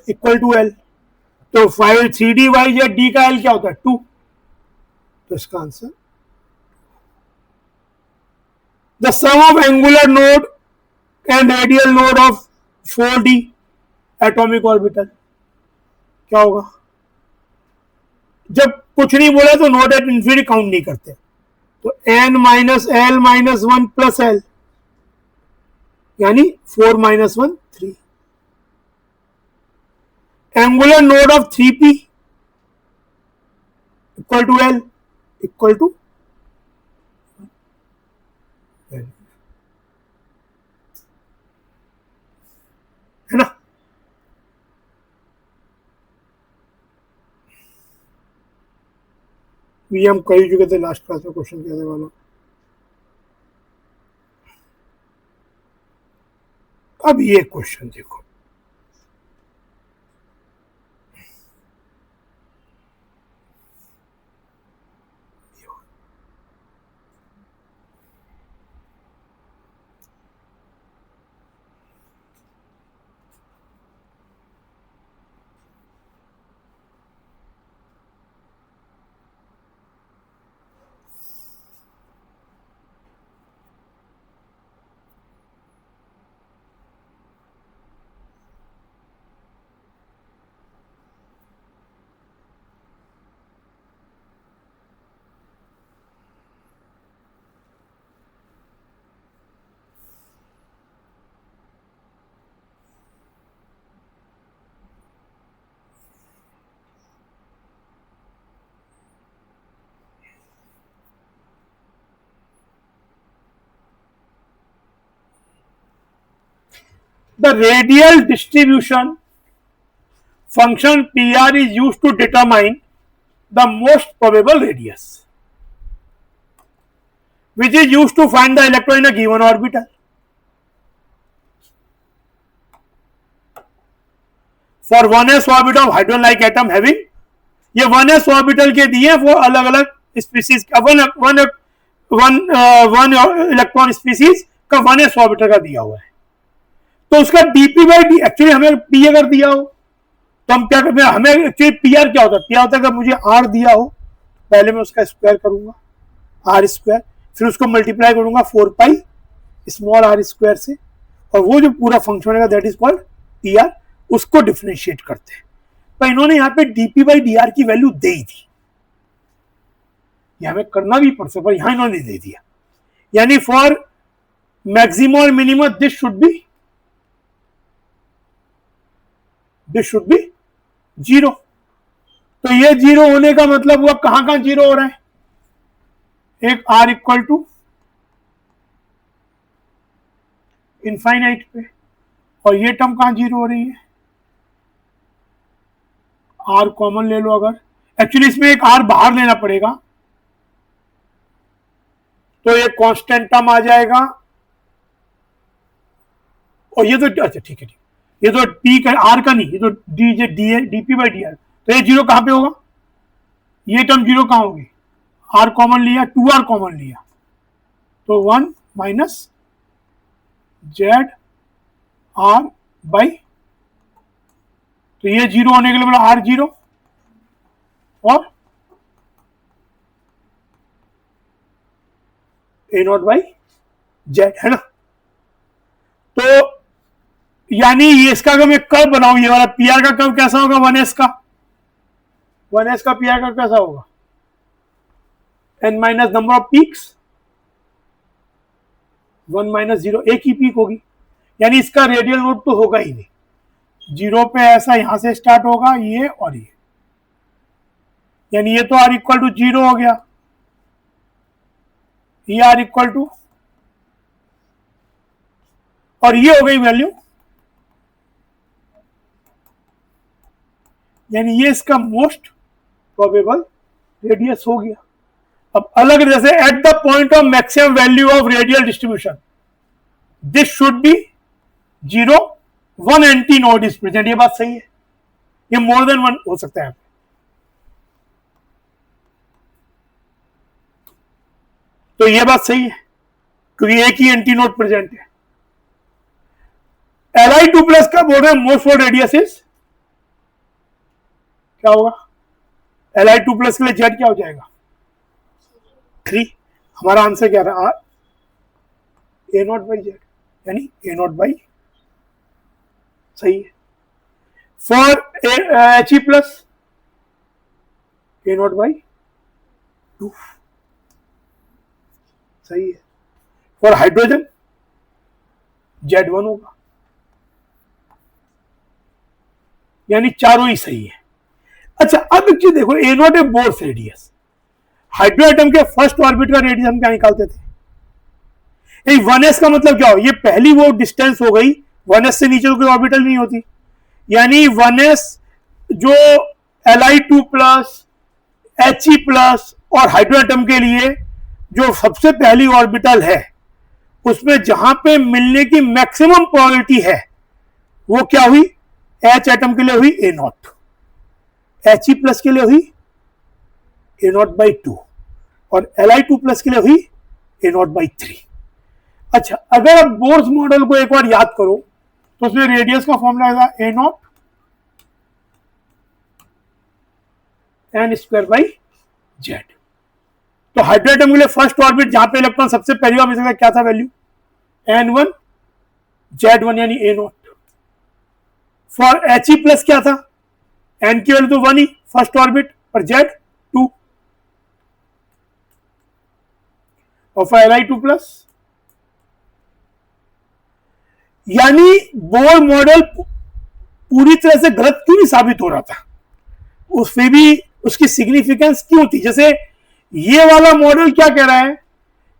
Equal to L. तो 5 3d/z, d का एल क्या होता है? 2। तो इसका answer the sum of angular node and radial node of 4d atomic orbital क्या होगा? जब कुछ नहीं बोला तो नॉट एट इन्फिनिटी काउंट नहीं करते। तो n minus L minus 1 plus L यानी 4 minus 1 3। Angular node of 3p equal to L equal to है ना। ये हम कर चुके थे लास्ट क्लास में क्वेश्चन किया वाला। अब ये क्वेश्चन देखो, the radial distribution function PR is used to determine the most probable radius, which is used to find the electron in a given orbital. For 1s orbital of hydrogen-like atom having, ये 1s orbital के दिए वो अलग अलग species का one electron species का 1s orbital का दिया हुआ है। तो उसका dp बाई डी, एक्चुअली हमें p अगर दिया हो तो हम क्या करते हैं, हमें एक्चुअली pr क्या होता है, क्या होता है, अगर मुझे r दिया हो पहले मैं उसका स्क्वायर करूंगा r स्क्वायर, फिर उसको मल्टीप्लाई करूंगा 4 पाई स्मॉल r स्क्वायर से, और वो जो पूरा फंक्शन है दैट इज कॉल्ड pr, उसको डिफरेंशिएट करते हैं। तो इन्होंने यहाँ पे dp बाई dr की वैल्यू दे ही थी, ये हमें करना भी पड़ता पर यहां इन्होंने दे दिया, यानी फॉर मैक्सिमम और मिनिमम दिस शुड बी 0। तो ये 0 होने का मतलब हुआ कहां कहां 0 हो रहा है, एक r इक्वल टू इनफाइनाइट पे, और ये टर्म कहां 0 हो रही है, r कॉमन ले लो अगर, एक्चुअली इसमें एक r बाहर लेना पड़ेगा तो ये कांस्टेंट टर्म आ जाएगा, और ये तो अच्छा ठीक है, ये तो p का r का नहीं, ये तो dp बाई डी आर, तो ये 0 कहां पे होगा, ये टर्म 0 कहां होगी, r कॉमन लिया 2r कॉमन लिया तो 1 माइनस जेड r बाई, तो ये 0 होने के लिए बोला r 0 और a नॉट बाई जेड, है ना। तो यानी ये इसका अगर मैं कर्व बनाऊं, ये वाला पीआर का कर्व कैसा होगा, 1s का पीआर कर्व कैसा होगा, n minus number of peaks 1 minus 0, एक ही पीक होगी, यानी इसका रेडियल नोड तो होगा ही नहीं, 0 पे ऐसा यहां से स्टार्ट होगा ये और ये, यानी ये तो r इक्वल टू 0 हो गया, ये r इक्वल टू, और ये हो गई वैल्यू, यानी ये इसका मोस्ट प्रोबेबल रेडियस हो गया। अब अलग जैसे at the point of maximum value of radial distribution this should be 0, 1 anti node is present, ये बात सही है, ये मोर देन 1 हो सकता है, तो ये बात सही है क्योंकि एक ही एंटी नोड प्रेजेंट है। Li2 प्लस का बोल रहे हैं मोस्ट फॉर रेडियस इज क्या होगा, Li2 प्लस के लिए जेड क्या हो जाएगा 3, हमारा आंसर क्या रहा, ए नॉट बाई जेड, यानी ए नॉट बाई, सही है। For He plus A not by 2। सही है। फॉर हाइड्रोजन Z1 होगा, यानी चारों ही सही है। अच्छा, अब एक चीज देखो, a naught a Bohr's radius. Hydro atom के फर्स्ट ऑर्बिट का रेडियस हम क्या निकालते थे? 1s का मतलब क्या हो? ये पहली वो डिस्टेंस हो गई, 1s से नीचे तो कोई ऑर्बिटल नहीं होती, यानी 1s जो Li2 प्लस He प्लस और हाइड्रो एटम के लिए जो सबसे पहली ऑर्बिटल है, उसमें जहां पे मिलने की मैक्सिमम प्रोबेबिलिटी है वो क्या हुई? H एटम के लिए हुई ए नॉट, He प्लस के लिए हुई ए नॉट बाई 2 और Li2 प्लस के लिए हुई ए नॉट बाई 3। अच्छा, अगर आप बोर्स मॉडल को एक बार याद करो तो उसमें रेडियस का फॉर्मूला आएगा a naught n square by Z. तो हाइड्रोएटम के लिए फर्स्ट ऑर्बिट जहां पे इलेक्ट्रॉन सबसे पहली बार मिल सकता है, क्या था वैल्यू? n1 z1 यानी ए नॉट। फॉर He प्लस क्या था? n की वैल्यू तो 1 ही फर्स्ट ऑर्बिट, और z 2, और फॉर Li2 प्लस, यानी बोर मॉडल पूरी तरह से गलत क्यों नहीं साबित हो रहा था? उसमें भी उसकी सिग्निफिकेंस क्यों थी? जैसे ये वाला मॉडल क्या कह रहा है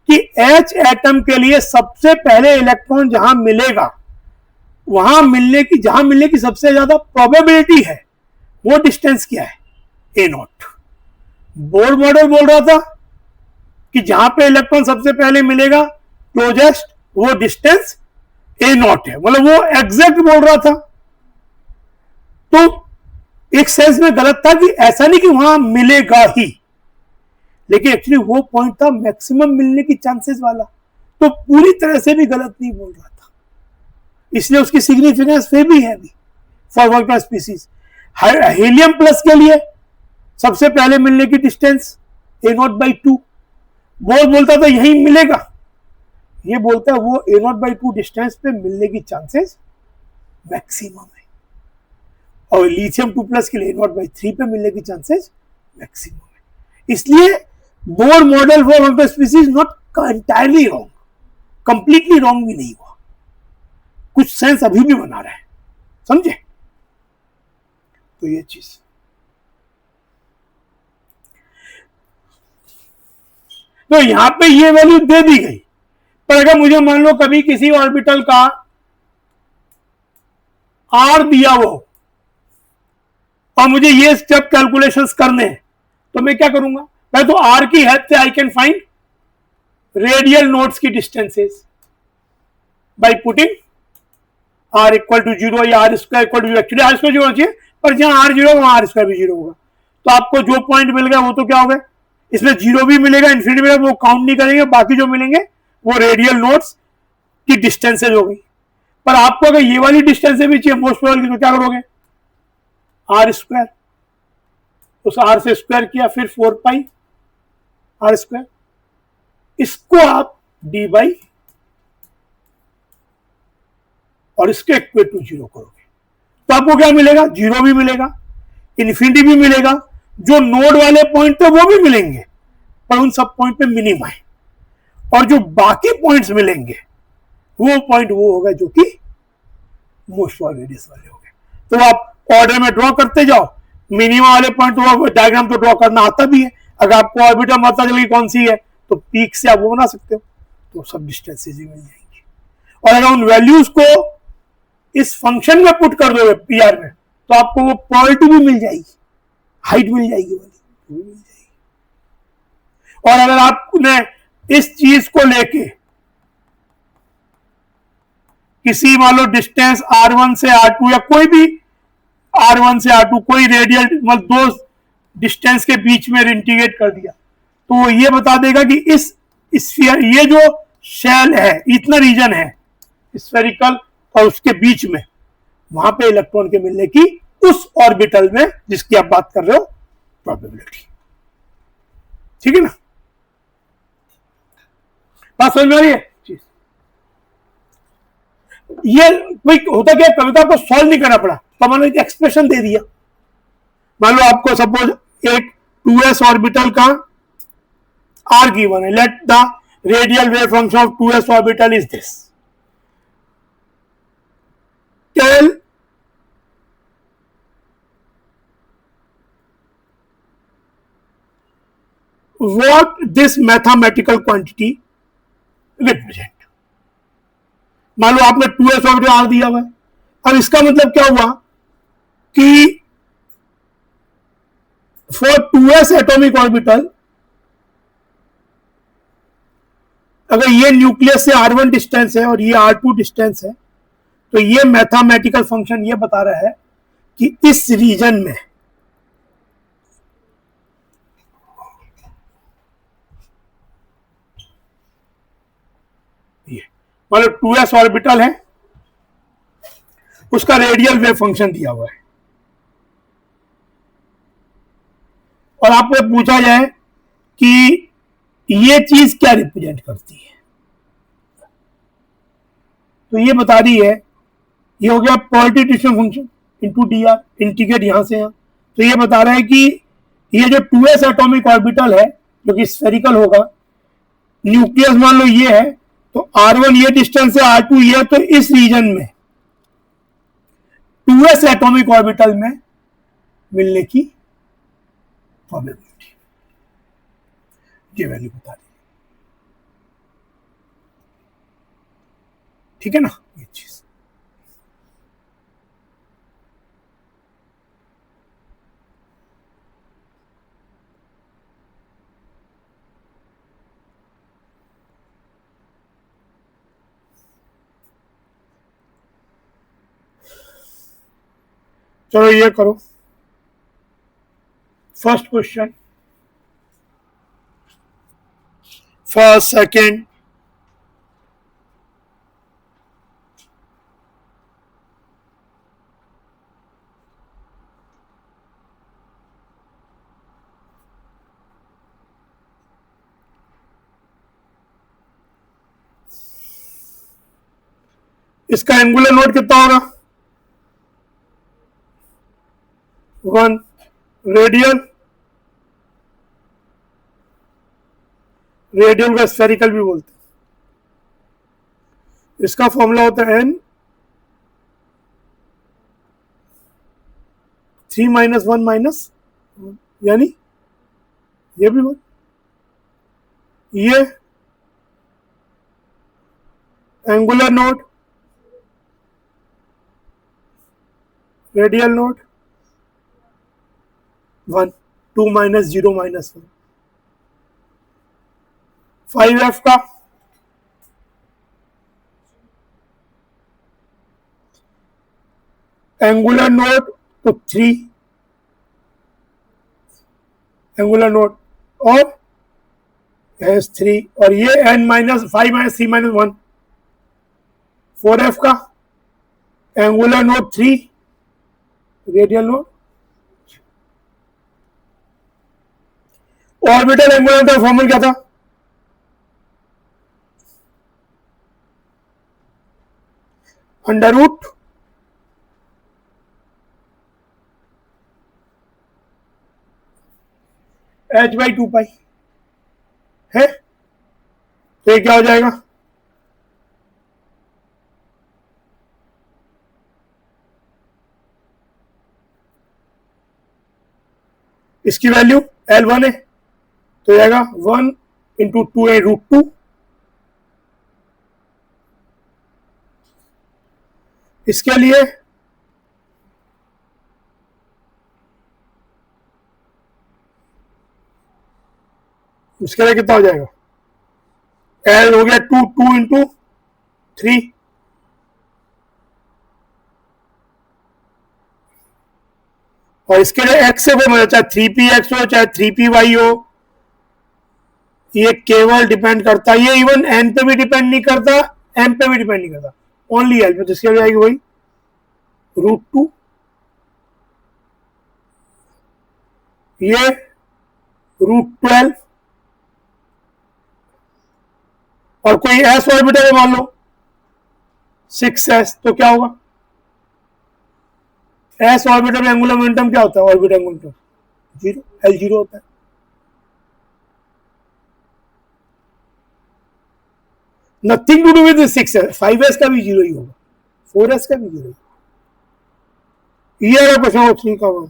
कि H एटम के लिए सबसे पहले इलेक्ट्रॉन जहां मिलेगा, वहां मिलने की सबसे ज्यादा प्रोबेबिलिटी है, वो डिस्टेंस क्या है? ए नॉट। बोर मॉडल बोल रहा था कि जहां पे इलेक्ट्रॉन सबसे पहले मिलेगा क्लोजेस्ट, वो डिस्टेंस ए नॉट है, मतलब वो एग्जैक्ट बोल रहा था। तो एक सेंस में गलत था कि ऐसा नहीं कि वहां मिलेगा ही, लेकिन एक्चुअली वो पॉइंट था मैक्सिमम मिलने की चांसेस वाला, तो पूरी तरह से भी गलत नहीं बोल रहा था, इसलिए उसकी सिग्निफिकेंस फिर भी है for work species. Helium plus के लिए सबसे पहले मिलने की distance A not by 2, bore बोलता था यही मिलेगा, ये बोलता है वो ए नॉट बाई 2 डिस्टेंस पे मिलने की चांसेस मैक्सिमम है, और लिथियम 2 प्लस के लिए ए नॉट बाई 3 पे मिलने की चांसेस मैक्सिमम है। इसलिए Bohr model for one of the species not entirely wrong, completely wrong भी नहीं हुआ, कुछ सेंस अभी भी बना रहा है, समझे? तो ये चीज तो यहां पे ये वैल्यू दे दी गई, पर अगर मुझे मान लो कभी किसी ऑर्बिटल का आर दिया हो और मुझे ये स्टेप कैलकुलेशंस करने हैं, तो मैं क्या करूंगा? मैं तो आर की हेल्प से I can find radial nodes की distances by putting R equal to 0 या R square equal to 0। Actually R square 0 होना चाहिए, पर जहां आर 0 वहां आर स्क्वायर भी 0 होगा, तो आपको जो पॉइंट मिल गया वो तो क्या हो गया? इसमें 0 भी मिलेगा, इन्फिनिटी मिलेगा, वो काउंट नहीं करेंगे, बाकी जो मिलेंगे वो रेडियल नोड्स की डिस्टेंसेज हो गई। पर आपको अगर ये वाली डिस्टेंस भी चाहिए मोस्ट प्रोबेबल की, तो क्या करोगे? आर स्क्वायर, उस आर से स्क्वायर किया, फिर 4 पाई आर स्क्वायर, इसको आप डी बाई और इसके इक्वल टू 0 करोगे, तो आपको क्या मिलेगा? 0 भी मिलेगा, इन्फिनिटी भी मिलेगा, जो नोड वाले पॉइंट थे वो भी मिलेंगे, पर उन सब पॉइंट पे मिनिमम है, और जो बाकी पॉइंट्स मिलेंगे वो पॉइंट वो होगा जो कि मोस्ट रेडियस वाले होंगे। तो आप ऑर्डर में ड्रॉ करते जाओ, मिनिमम वाले पॉइंट तो डायग्राम तो ड्रॉ करना आता भी है, अगर आपको ऑर्बिटल पता चलेगी कौन सी है तो पीक से आप वो बना सकते हो, तो सब डिस्टेंसेज ही मिल जाएंगी। और अगर उन वैल्यूज को इस फंक्शन में पुट कर दोगे पीआर में, तो आपको वो प्रोबेबिलिटी भी मिल जाएगी, हाइट मिल जाएगी वाली, वो मिल जाएगी। और अगर आपने इस चीज को लेके किसी मान लो डिस्टेंस R1 से R2 या कोई भी R1 से R2 कोई रेडियल मतलब दो डिस्टेंस के बीच में इंटीग्रेट कर दिया, तो ये बता देगा कि इस स्फीयर, ये जो शेल है, इतना रीजन है स्फेरिकल और उसके बीच में, वहां पे इलेक्ट्रॉन के मिलने की उस ऑर्बिटल में जिसकी आप बात कर रहे हो प्रोबेबिलिटी। ठीक है ना? बात समझ में आ रही है? ये कोई होता क्या, कविता को सॉल्व नहीं करना पड़ा, तो मैंने एक एक्सप्रेशन दे दिया। मान लो आपको सपोज एक 2s ऑर्बिटल का R given है. Let the radial wave function of 2s orbital is this. Tell what this mathematical quantity represent. मान लो आपने 2s ऑर्बिटल R दिया हुआ है. अब इसका मतलब क्या हुआ कि for 2s atomic orbital, अगर ये न्यूक्लियस से R1 डिस्टेंस है और ये R2 डिस्टेंस है, तो ये मैथमेटिकल फंक्शन ये बता रहा है कि इस रीजन में ये मतलब 2s ऑर्बिटल है, उसका रेडियल वेव फंक्शन दिया हुआ है, और आपको पूछा जाए कि ये चीज क्या रिप्रेजेंट करती है, तो ये बता रही है, ये हो गया positive distance function into D R, integrate यहां से यहां, तो ये बता रहा है कि ये जो 2s एटॉमिक ऑर्बिटल है जो कि स्फेरिकल होगा, न्यूक्लियस मान लो ये है, तो R1 ये डिस्टेंस है, R2 ये, तो इस रीजन में 2s एटॉमिक ऑर्बिटल में मिलने की प्रोबेबिलिटी, ये वैल्यू बता दी. ठीक है ना ये चीज. चलो ये करो. फर्स्ट क्वेश्चन, फर्स्ट सेकेंड, इसका एंगुलर नोड कितना होगा 1. रेडियल, रेडियल का स्फेरिकल भी बोलते हैं. इसका फॉर्मूला होता है n 3 - 1 - यानी ये भी 1. ये angular node, radial node 1, 2 - 0 - 1. 5f का एंगुलर नोड तो 3 एंगुलर नोड और S3, और ये n - 5 - 3 - 1. 4f का angular node 3, radial node. Orbital angular का फॉर्मूला क्या था अंडर रूट h/2 है, तो ये क्या हो जाएगा इसकी वैल्यू L1 है, तो जाएगा 1 × 2a√2. इसके लिए कितना हो जाएगा, L हो गया 2 × 3, और इसके लिए x से कोई मतलब चाहे 3px हो चाहे 3py हो, ये केवल डिपेंड करता है, ये इवन n पे भी डिपेंड नहीं करता, m पे भी डिपेंड नहीं करता, ओनली l पे. तो इसके लिए आएगी वही √2, ये √12, और कोई s ऑर्बिटल है मान लो 6s, तो क्या होगा s ऑर्बिटल में एंगुलर मोमेंटम क्या होता है, ऑर्बिटल मोमेंटम 0, L0 होता है. Nothing to do with 6s, 5s का भी जीरो ही होगा, 4s का भी जीरो। ये अगर क्वेश्चन हो 3 का 1।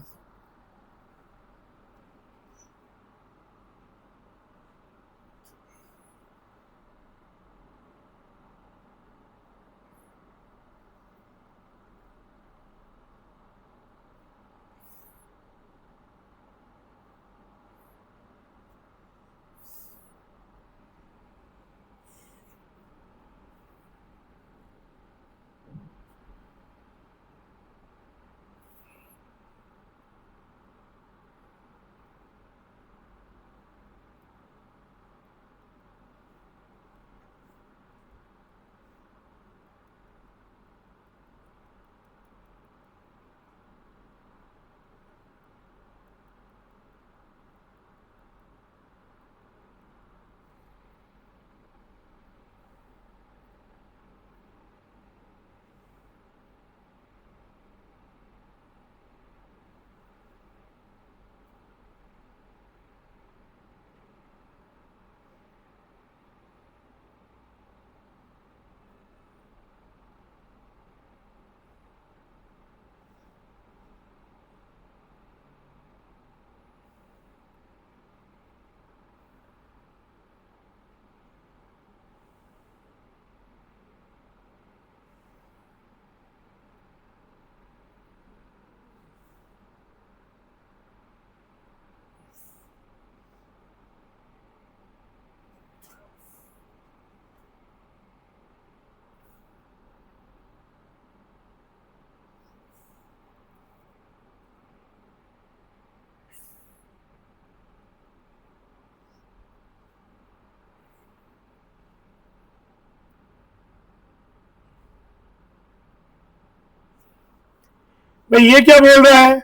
भाई ये क्या बोल रहा है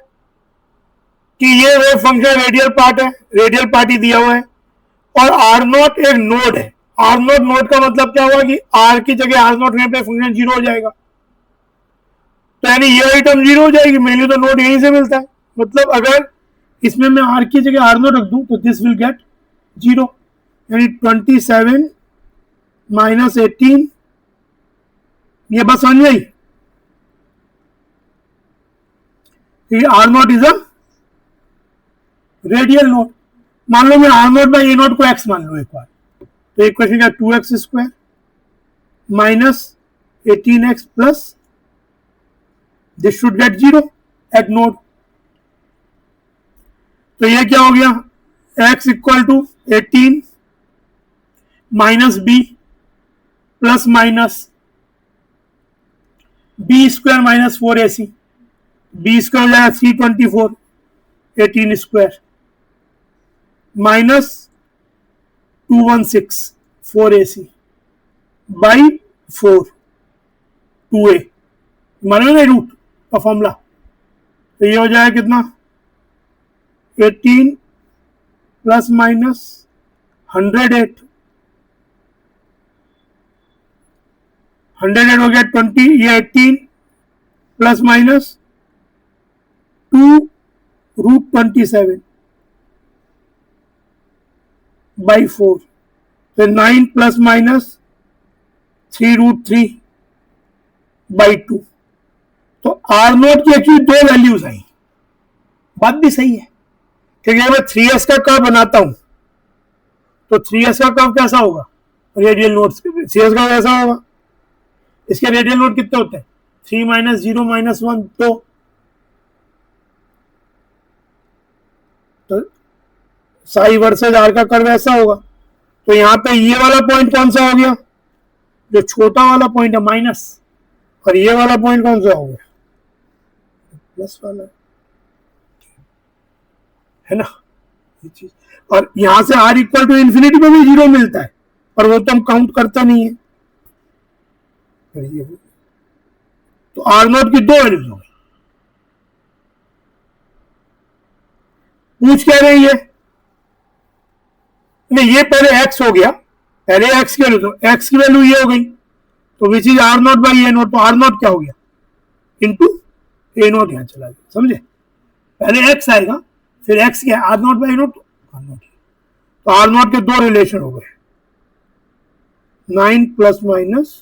कि ये वेव फंक्शन रेडियल पार्ट है, रेडियल पार्ट ही दिया हुआ है, और आर नॉट एक नोड है। आर नॉट नोड का मतलब क्या हुआ कि आर की जगह आर नॉट रहने पे फंक्शन जीरो हो जाएगा, तो यानी ये आइटम जीरो हो जाएगी। मेनली तो नोड यहीं से मिलता है, मतलब अगर इसमें मैं आर की जगह आर नॉट रख दूं तो दिस विल गेट जीरो, यानी 27 माइनस 18, ये बस समझ गई। R naught is a radial node. मान लो मैं R naught by A naught को एक्स मान लो एक बार, तो एक क्वेश्चन का 2x square minus 18x plus this should get zero at node. तो ये क्या हो गया, x equal to 18 minus B plus minus B square minus 4ac, B square हो जाएगा 324, 18 square minus 216 4ac by 4 2a, माने ना रूट का फॉर्मूला। तो ये हो जाएगा कितना, 18 प्लस माइनस 108 हो गया 20, ये 18 प्लस माइनस 2 रूट 27 बाई 4, तो 9 प्लस माइनस 3 रूट 3 बाई 2। तो आर नोट की एक्चुअली दो वैल्यूज आई, बात भी सही है, क्योंकि मैं 3s का कर्व बनाता हूं तो 3s का कर्व कैसा होगा, रेडियल नोट 3s का कैसा होगा, इसके रेडियल नोट कितने होते हैं, 3 माइनस 0 माइनस 1, तो साई वर्सेज आर का कर्व ऐसा होगा। तो यहां पे ये वाला पॉइंट कौन सा हो गया, जो छोटा वाला पॉइंट है माइनस, और ये वाला पॉइंट कौन सा हो गया, प्लस वाला, है ना ये चीज। और यहां से आर इक्वल टू इन्फिनिटी पे भी जीरो मिलता है, और वो तो हम काउंट करता नहीं है। तो आर नोट की दो वैल्यूज हो गई। पूछ क्या रही है, नहीं ये पहले x हो गया, पहले x की वैल्यू, तो x की वैल्यू ये हो गई, तो which is R naught by A naught, तो आर नॉट क्या हो गया इंटू ए नॉट, यहां चला गया, समझे। पहले x आएगा, फिर x क्या है R naught by naught, R naught, तो आर नॉट के दो रिलेशन हो गए, 9 प्लस माइनस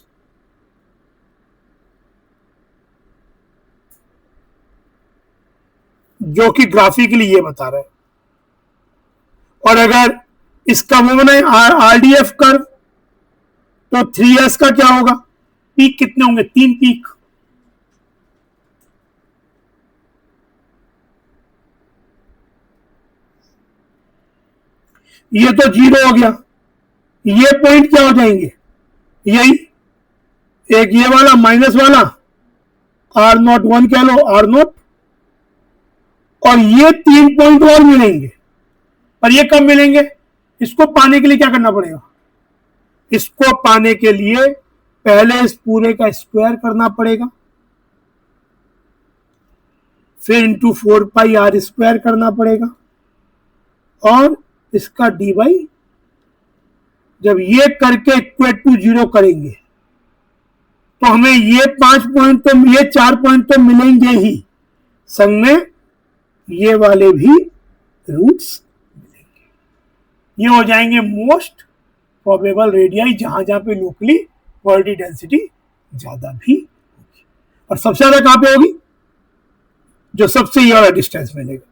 जो कि ग्राफिकली ये बता रहा है। और अगर इसका वो बनाए आरडीएफ कर्व तो 3s का क्या होगा, पीक कितने होंगे, 3 पीक। ये तो 0 हो गया, ये पॉइंट क्या हो जाएंगे, यही एक ये वाला माइनस वाला R01 कह लो, R0, और ये 3 पॉइंट और मिलेंगे। पर ये कब मिलेंगे, इसको पाने के लिए क्या करना पड़ेगा, इसको पाने के लिए पहले इस पूरे का स्क्वायर करना पड़ेगा, फिर इंटू 4πr² करना पड़ेगा, और इसका dy जब ये करके इक्वल टू 0 करेंगे तो हमें ये 5 पॉइंट तो, ये 4 पॉइंट तो मिलेंगे ही, संग में ये वाले भी रूट्स मिलेंगे। ये हो जाएंगे मोस्ट प्रोबेबल रेडियाई जहां जहां पे लोकली क्वालिटी डेंसिटी ज्यादा भी होगी। और सबसे ज्यादा कहां पे होगी, जो सबसे ये वाला डिस्टेंस मिलेगा,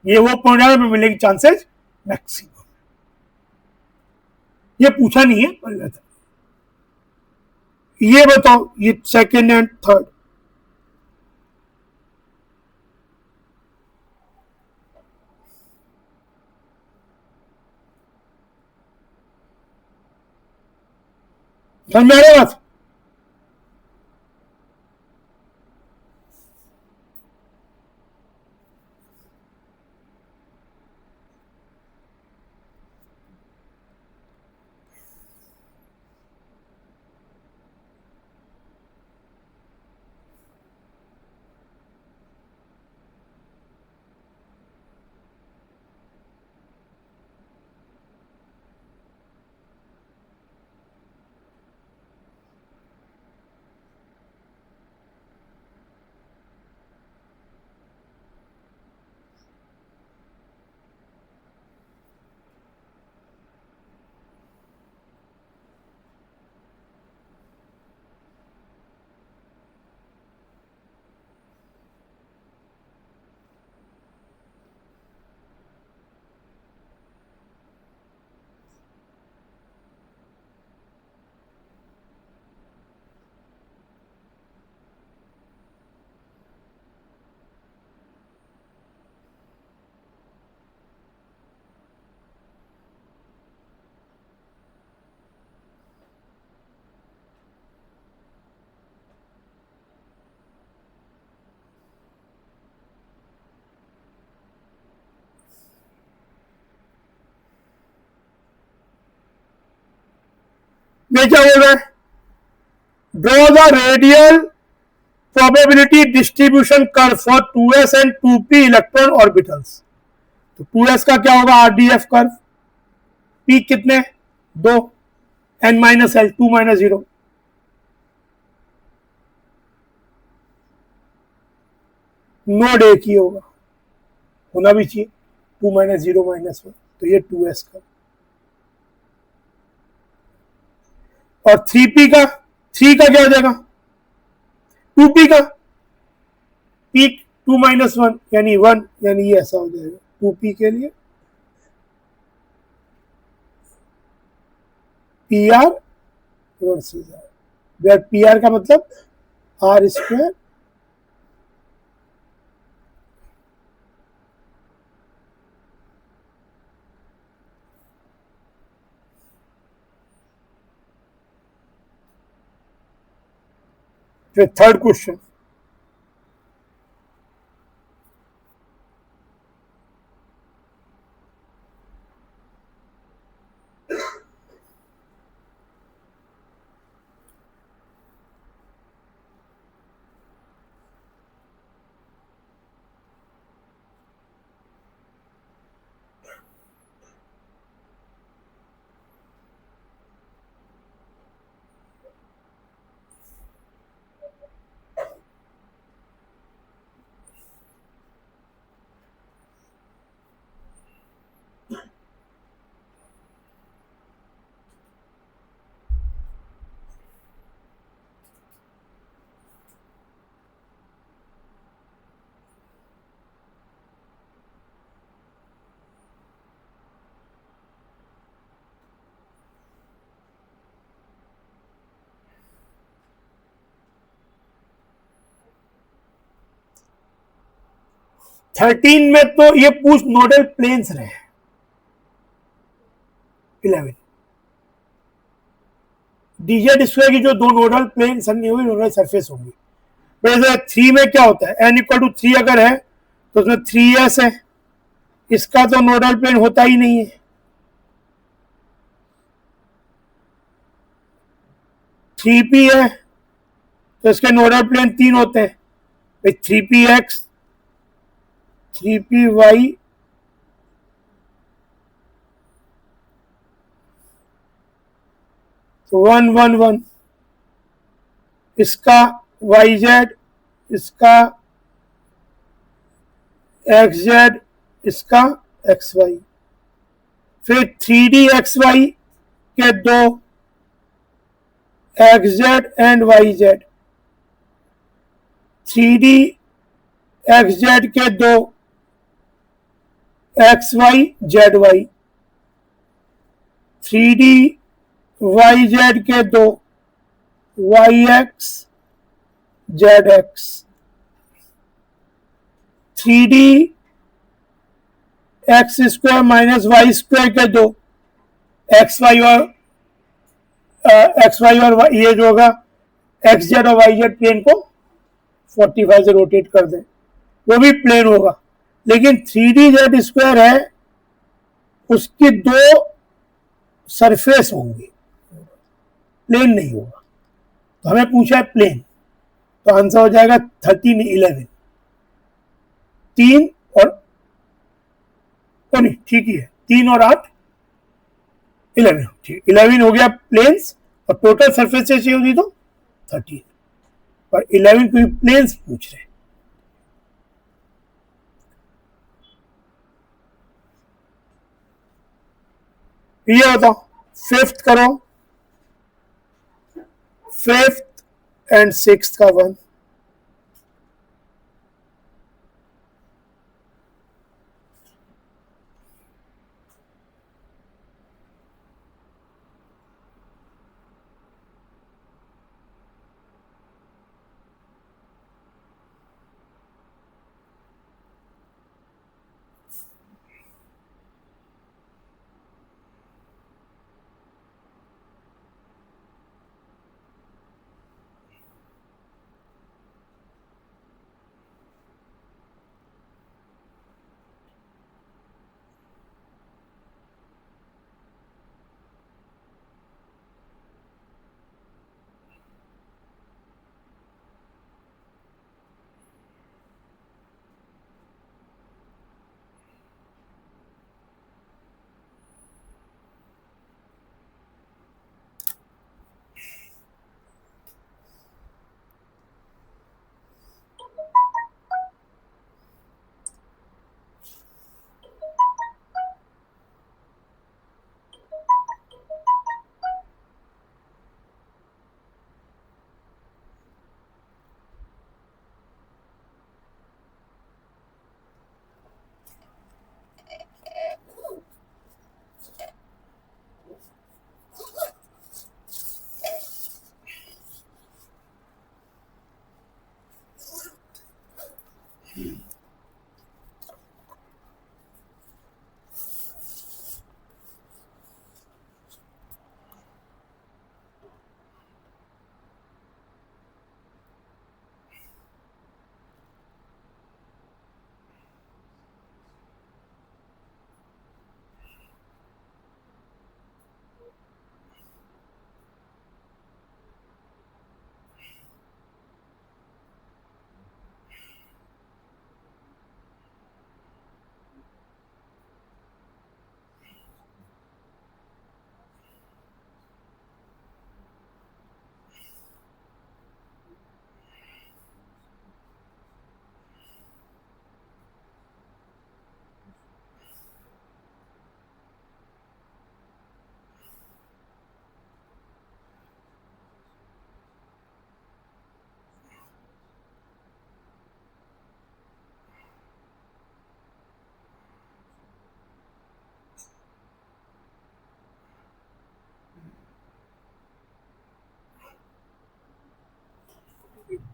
ये वो पॉइंट है में मिलेगी चांसेस मैक्सिमम। ये पूछा नहीं है पर ये बताओ, ये सेकेंड एंड थर्ड, समझ में आ रहा है बात। ये क्या बोल रहा है, draw the radial probability distribution curve for 2s and 2p electron orbitals. तो 2s का क्या होगा, आरडीएफ कर्व, p कितने 2, n minus L 2 minus 0, node एक ही होगा, होना भी चाहिए 2 माइनस 0 माइनस 1, तो ये 2s का। और 3p का, 3 का क्या हो जाएगा, 2p का, p 2 माइनस 1 यानी 1, यानी ये ऐसा हो जाएगा 2p के लिए P R versus R, where P R का मतलब आर स्क्वायर फिर थर्ड क्वेश्चन, 13 में तो ये पूछ नोडल प्लेन्स रहे, 11 dz स्क्वायर की जो दो नोडल प्लेन नहीं होगी, नोडल सरफेस होंगी। वैसे 3 में क्या होता है, n इक्वल टू 3 अगर है तो उसमें 3s है, इसका तो नोडल प्लेन होता ही नहीं है। 3p है तो इसके नोडल प्लेन 3 होते हैं, 3px 3py 111, इसका yz, इसका xz, इसका xy, फिर 3dxy के दो xz एंड yz, 3dxz के दो xy zy, 3dyz के दो yx zx, 3d X square minus Y square के दो एक्स वाई और ये जो होगा एक्स जेड और वाई जेड प्लेन को 45 से रोटेट कर दें, वो भी प्लेन होगा। लेकिन 3d स्क्वायर है, उसकी दो सरफेस होंगी, प्लेन नहीं होगा। तो हमें पूछा है प्लेन, तो आंसर हो जाएगा 13 11, 3 और नहीं ठीक ही है, 3 और 8 11, ठीक 11 हो गया प्लेन्स, और टोटल सरफेस चाहिए होती तो 13, पर 11 को प्लेन्स पूछ रहे। ये बताओ, फिफ्थ करो, फिफ्थ एंड सिक्स्थ का 1,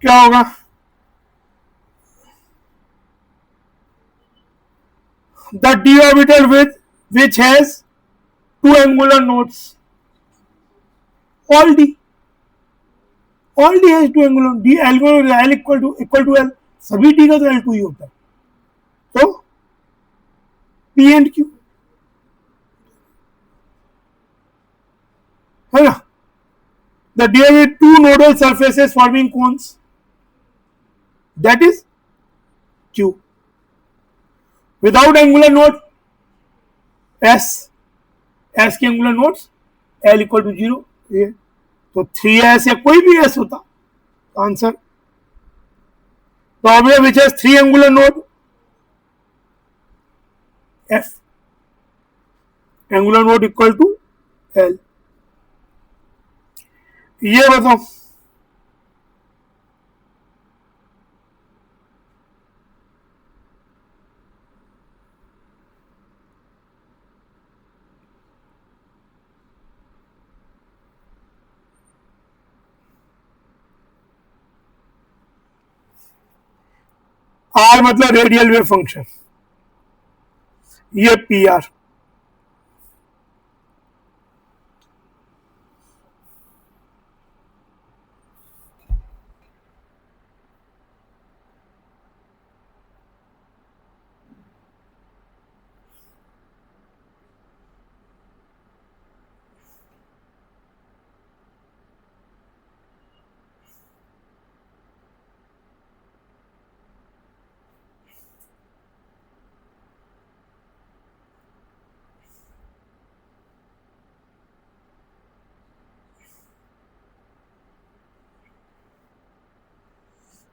क्या होगा, the d orbital with which has two angular nodes. All d has two angular d l equal to l, सभी d का तो l2 ही होता है, तो p and q है ना. The d with two nodal surfaces forming cones, that is q. Without angular node s की angular nodes l equal to 0, ये तो 3s या कोई भी s होता answer. The object which has three angular node, f, angular node equal to l. ये बताओ are मतलब रेडियल वेव फंक्शन, ये पी आर.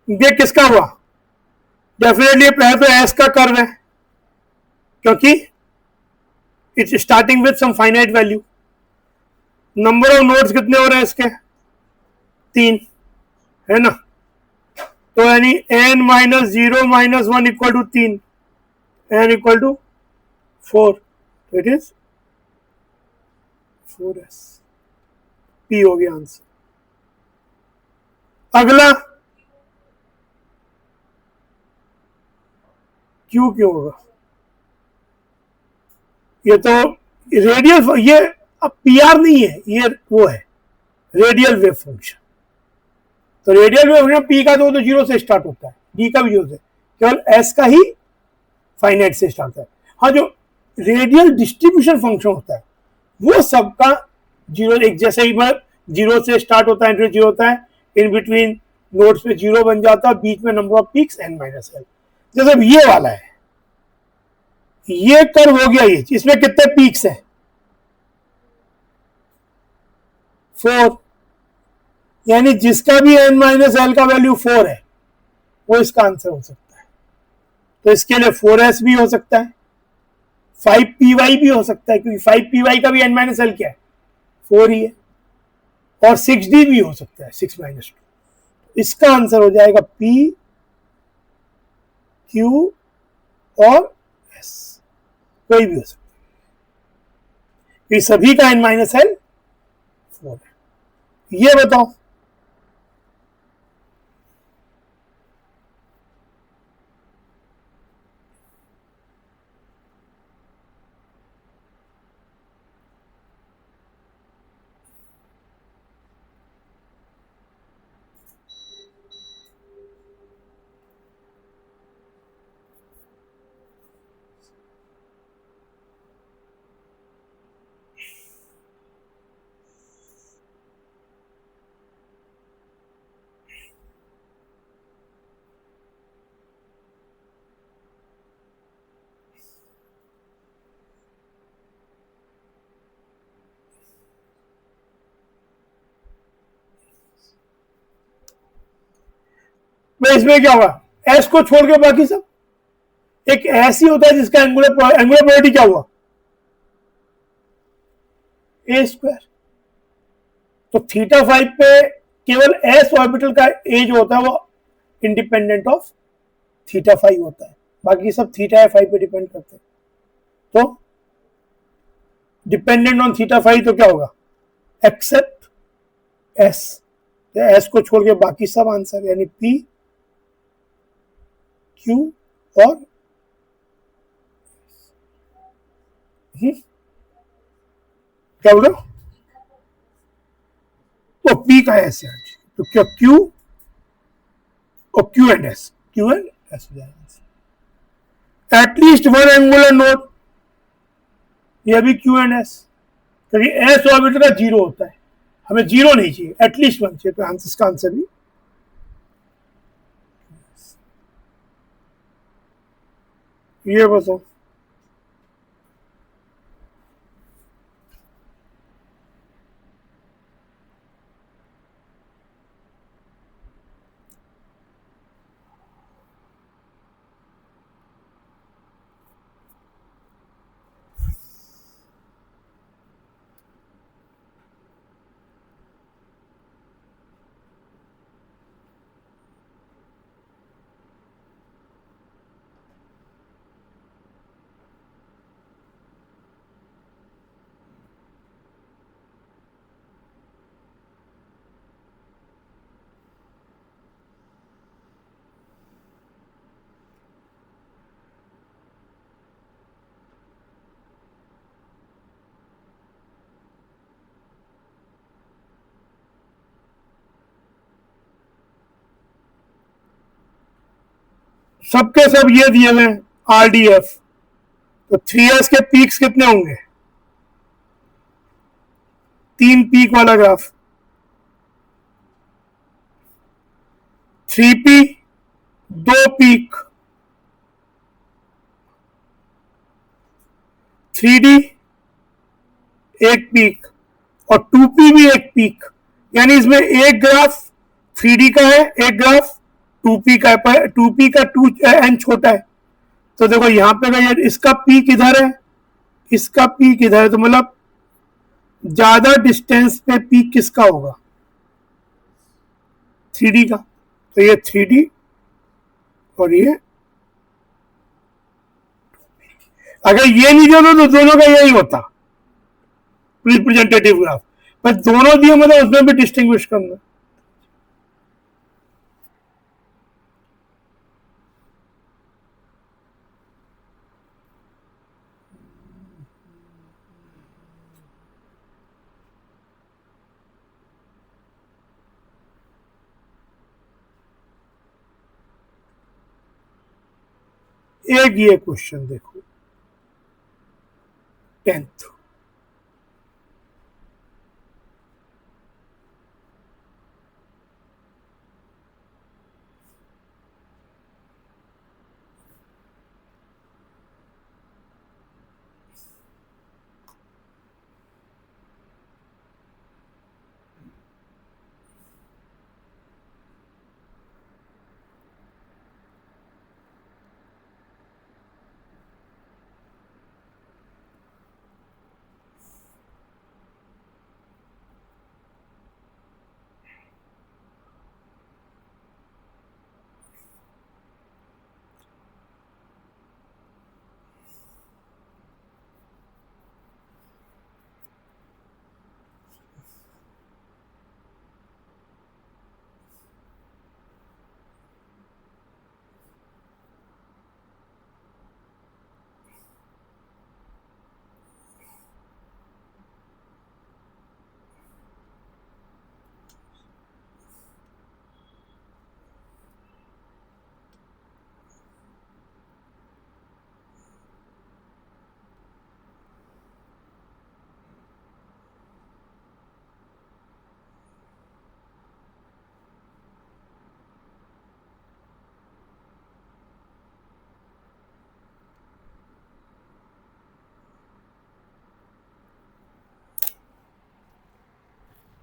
ये किसका हुआ? डेफिनेटली पहले तो एस का कर्व है, क्योंकि it's starting with some finite value. Number of nodes कितने हो रहे हैं इसके? 3 है ना, तो यानी n minus 0 minus 1 equal to 3, n equal to 4, it is 4s. p हो गया आंसर. अगला क्यों होगा? ये तो रेडियल, ये अब पीआर नहीं है, ये वो है रेडियल वेव फंक्शन. तो रेडियल वेव फंक्शन पी का तो 0 से स्टार्ट होता है, डी का भी 0 से, केवल एस का ही फाइनाइट से स्टार्ट होता है. हाँ, जो रेडियल डिस्ट्रीब्यूशन फंक्शन होता है वो सबका 0, एक जैसे ही 0 से स्टार्ट होता है, एंट्री 0 होता है, इन बिटवीन नोड्स पे 0 बन जाता है, बीच में number of peaks n minus L. जैसे ये वाला है, ये कर्व हो गया, ये इसमें कितने पीक्स हैं? 4, यानी जिसका भी n माइनस एल का वैल्यू 4 है वो इसका आंसर हो सकता है. तो इसके लिए 4s भी हो सकता है, 5py भी हो सकता है, क्योंकि 5py का भी n माइनस एल क्या है? 4 ही है, और 6d भी हो सकता है, 6 माइनस 2. इसका आंसर हो जाएगा p, q और s, कोई भी हो सकता है. ये सभी का n माइनस एल 4 है. ये बताओ मैं इसमें क्या होगा? एस को छोड़ के बाकी सब एक ऐसी होता है जिसका एंगुलर प्रोबेबिलिटी क्या हुआ? ए स्क्वायर. तो थीटा 5 पे केवल एस ऑर्बिटल का ए जो होता है वो इंडिपेंडेंट ऑफ थीटा 5 होता है, बाकी सब थीटा 5 पे डिपेंड करते हैं. तो डिपेंडेंट ऑन थीटा 5 तो क्या होगा? Accept S. एस को छोड़ के बाकी सब आंसर, यानी पी, क्यू और क्या बोल रहे हो? तो पी का एस है, तो क्या क्यू और Q and S, Q and S हो जाएगा। एटलीस्ट वन एंगुलर नोड, ये भी क्यू एंड एस, क्योंकि एस ऑर्बिटर का जीरो होता है, हमें जीरो नहीं चाहिए, एटलीस्ट वन चाहिए, तो आंसर इसका आंसर भी ये बताओ। सबके सब ये दिए हुए आरडीएफ, तो 3s के पीक्स कितने होंगे? 3 पीक वाला graph, 3p 2 peak, 3d 1 peak और 2p भी 1 पीक, यानी इसमें एक ग्राफ 3d का है, एक ग्राफ 2p का है, 2p का 2n छोटा है, तो देखो यहां पे इसका पीक इधर है, इसका पीक इधर है, तो मतलब ज्यादा डिस्टेंस पे पीक किसका होगा? 3d का, तो ये 3d और ये, अगर ये नहीं दिया तो दोनों का यही होता रिप्रेजेंटेटिव ग्राफ, पर दोनों दिए मतलब उसमें भी डिस्टिंग्विश करना। एक ये क्वेश्चन देखो 10th,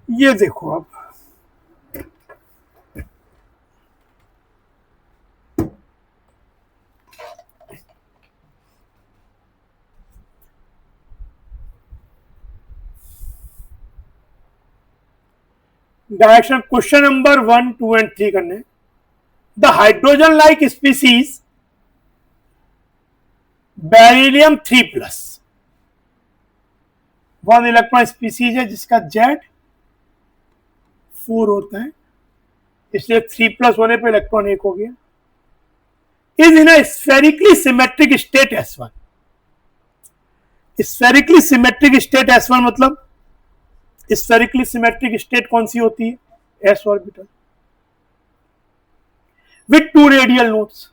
ये देखो आप, डायरेक्शन क्वेश्चन नंबर 1, 2 एंड 3 करने। The hydrogen like species beryllium 3+, one electron species है जिसका Z 4 होता है, इसलिए 3+ होने पे इलेक्ट्रॉन 1 हो गया। Is in a spherically symmetric state S1, spherically symmetric state S1 मतलब स्फेरिकली सिमेट्रिक स्टेट कौन सी होती है? S orbital with 2 radial nodes.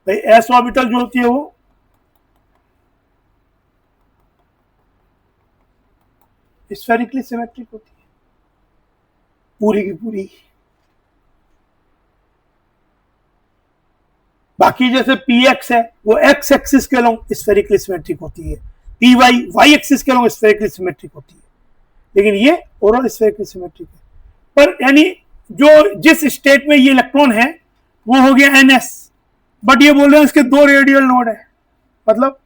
भाई S ऑर्बिटल जो होती है वो स्फेरिकली सिमेट्रिक होती है पूरी की पूरी। बाकी जैसे px है वो x एक्सिस के अलोंग स्फेरिकली सिमेट्रिक होती है, py y एक्सिस के अलोंग स्फेरिकली सिमेट्रिक होती है, लेकिन ये ओवरऑल स्फेरिकली सिमेट्रिक है। पर यानी जो जिस स्टेट में ये इलेक्ट्रॉन है वो हो गया ns, बट ये बोल रहे हैं इसके 2 रेडियल नोड है, मतलब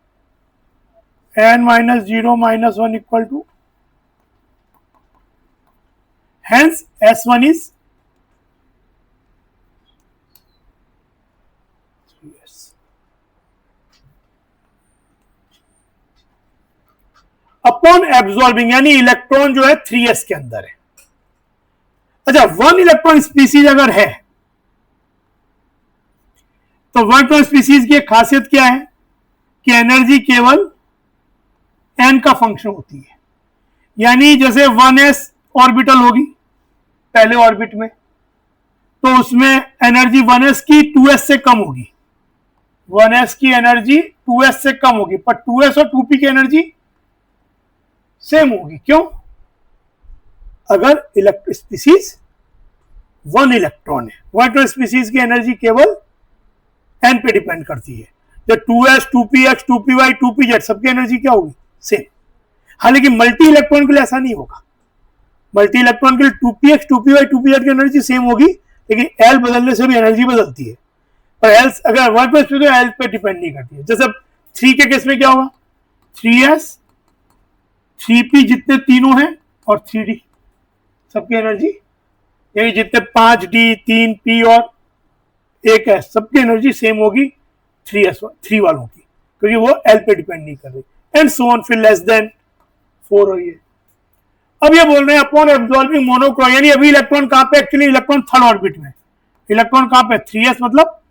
n-0 - 1 equal to, hence S1 is upon absorbing, यानी इलेक्ट्रॉन जो है 3s के अंदर है। अच्छा, 1 इलेक्ट्रॉन स्पीसीज अगर है तो 1 इलेक्ट्रॉन स्पीसीज की एक खासियत क्या है कि एनर्जी केवल n का फंक्शन होती है, यानी जैसे 1s ऑर्बिटल होगी पहले ऑर्बिट में तो उसमें एनर्जी 1s की 2s से कम होगी, 1s की एनर्जी 2s से कम होगी, पर 2s और 2p की एनर्जी सेम होगी। क्यों? अगर स्पीसीज 1 इलेक्ट्रॉन है, 1 इलेक्ट्रॉन स्पीसीज की एनर्जी केवल n पे डिपेंड करती है। जब 2s 2px 2py 2pz सबकी एनर्जी क्या होगी? सेम। हालांकि मल्टी इलेक्ट्रॉन के लिए ऐसा नहीं होगा, मल्टी इलेक्ट्रॉन के लिए 2px 2py 2pz की एनर्जी सेम होगी, लेकिन l बदलने से भी एनर्जी बदलती है। पर l अगर 1 पे तो l पे डिपेंड नहीं करती है। जैसे 3 के केस में क्या होगा? 3s 3p जितने तीनों हैं और 3d सबकी एनर्जी, यानी जितने 5d 3p और 1s सबकी एनर्जी सेम होगी 3 वालों की, क्योंकि वो l पे डिपेंड नहीं कर रही, एंड सो ऑन, फिर लेस देन 4 और ये। अब ये बोल रहे हैं अपॉन एब्जॉर्बिंग मोनोक्रोम, यानी अभी इलेक्ट्रॉन कहां पे? एक्चुअली इलेक्ट्रॉन थर्ड ऑर्बिट में, इलेक्ट्रॉन कहां पे? 3s मतलब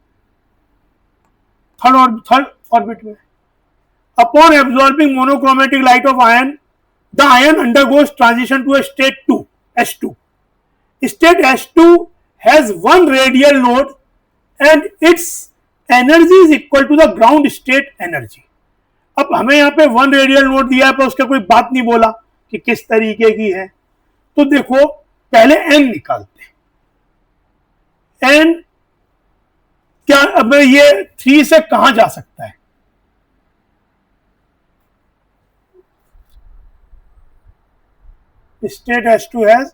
थर्ड ऑर्बिट में। Upon absorbing monochromatic light of ion, the ion undergoes transition to a state 2 S2. State S2 has 1 radial node and its energy is equal to the ground state energy. अब हमें यहाँ पे 1 radial node दिया है पर उसका कोई बात नहीं बोला कि किस तरीके की है, तो देखो पहले n निकालते हैं। n क्या, अब ये 3 से कहां जा सकता है? State S2 has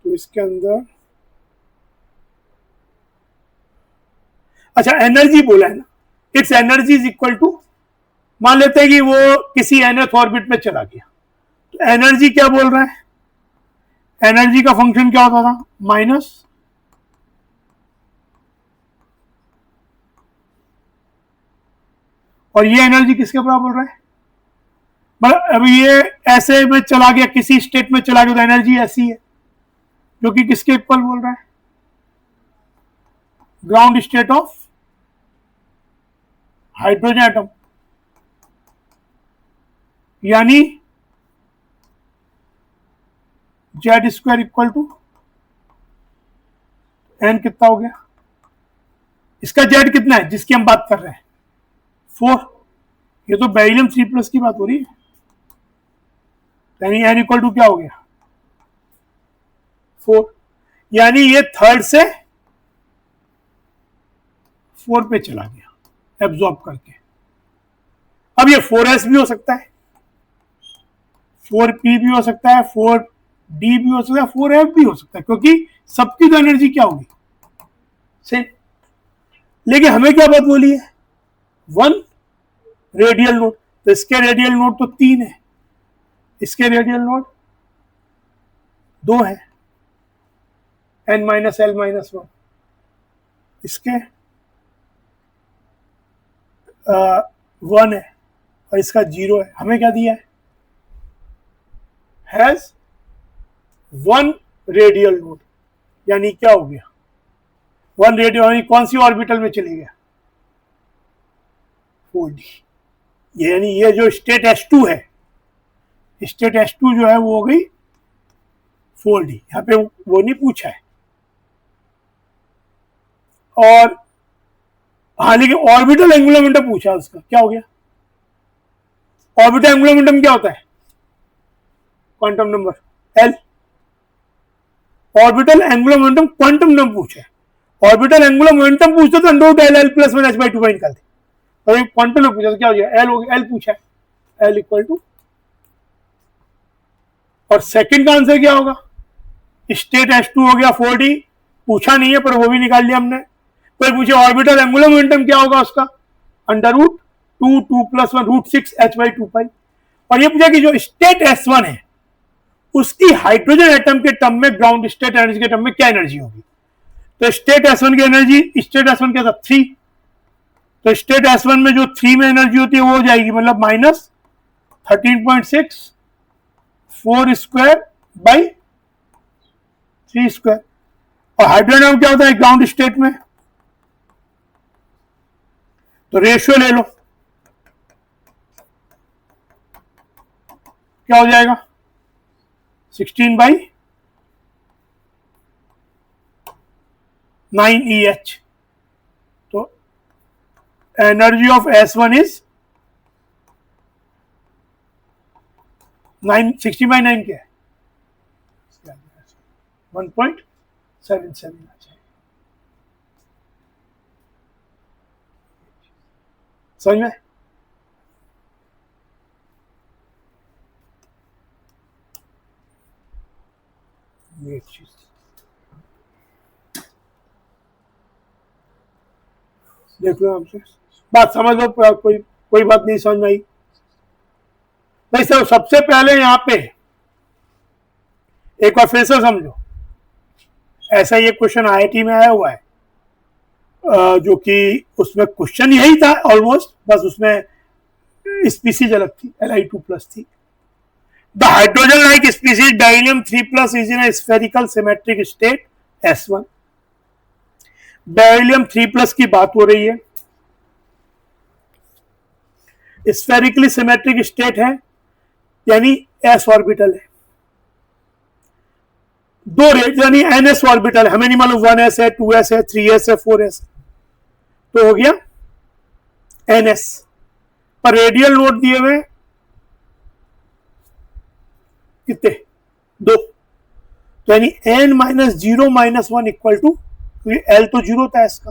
तो इसके अंदर, अच्छा एनर्जी बोला है ना, it's energy is equal to, मान लेते हैं कि वो किसी nth ऑर्बिट में चला गया, तो एनर्जी क्या बोल रहा है? एनर्जी का फंक्शन क्या होता था? माइनस और ये एनर्जी किसके बराबर बोल रहा है? मतलब अभी ये ऐसे में चला गया, किसी स्टेट में चला गया तो एनर्जी ऐसी है, जो कि किसके इक्वल बोल रहा है? Ground state of hydrogen atom, यानी Z square equal to N, कितना हो गया? इसका जेड कितना है जिसकी हम बात कर रहे हैं? 4। ये तो बेरिलियम 3+ की बात हो रही है, यानी एन इक्वल टू क्या हो गया? 4, यानी ये थर्ड से 4 पे चला गया एब्जॉर्ब करके। अब ये 4s भी हो सकता है, 4p भी हो सकता है, 4d भी हो सकता है, 4f भी हो सकता है, क्योंकि सबकी तो एनर्जी क्या होगी? सेम। लेकिन हमें क्या बात बोली है? 1 रेडियल नोड, तो इसके रेडियल नोड तो 3 है, इसके रेडियल नोड 2 है, n - l - 1, इसके 1 है, और इसका 0 है, हमें क्या दिया है, हैज 1 रेडियल नोड, यानी क्या हो गया 1 रेडियल, यानी कौन सी ऑर्बिटल में चले गया 4d, यानी ये जो स्टेट S2 है, स्टेट S2 जो है वो हो गई 4d, यहां पे वो नहीं पूछा है। और हाँ, लेकिन ऑर्बिटल एंगुलर मोमेंटम पूछा, उसका क्या हो गया, ऑर्बिटल एंगुलर मोमेंटम क्या होता है, quantum number L, orbital angular momentum quantum number पूछा है, ऑर्बिटल एंगुलर मोमेंटम पूछते तो under root L plus 1 h/2 निकालते, और क्वांटम नंबर पूछा तो क्या हो गया L हो गया, L पूछा है, L इक्वल टू, और सेकंड का आंसर क्या होगा, स्टेट S2 हो गया 4d, पूछा नहीं है पर वो भी निकाल लिया हमने। फिर पूछे ऑर्बिटल एंगुलर मोमेंटम क्या होगा उसका, अंडर रूट 2 प्लस 1 √6 h/2 और ये पूछा कि जो स्टेट S1 है उसकी हाइड्रोजन एटम के टर्म में ग्राउंड स्टेट एनर्जी के टर्म में क्या एनर्जी होगी, तो स्टेट S1 की एनर्जी, स्टेट S1 क्या था 3, तो स्टेट S1 में जो 3 में एनर्जी होती है वो हो जाएगी मतलब माइनस 13.6 4 स्क्वायर बाई 3 स्क्वायर, और हाइड्रोजन क्या होता है ग्राउंड स्टेट में, तो रेशियो ले लो, क्या हो जाएगा 16/9 EH, तो एनर्जी ऑफ S1 इज 16/9 क्या है 1.77 आ जाएगा, समझ में। देख लो आपसे बात समझ लो, कोई बात नहीं समझ में आई नहीं सर। सबसे पहले यहाँ पे एक बार फिर से समझो, ऐसा ये क्वेश्चन IIT में आया हुआ है, जो कि उसमें क्वेश्चन यही था ऑलमोस्ट, बस उसमें स्पीसीज अलग थी, Li2+ थी। द हाइड्रोजन लाइक स्पीसीज डायलियम 3+ is in spherical symmetric state S1, डायलियम 3+ की बात हो रही है, स्फेरिकली सिमेट्रिक स्टेट है यानी s ऑर्बिटल है, 2 रेड यानी ns ऑर्बिटल है, हमें नहीं मालूम 1s है 2s है 3s है 4s, तो हो गया ns, पर रेडियल नोड दिए हुए कितने 2, तो यानी n-0-1 इक्वल टू, l तो 0 था इसका,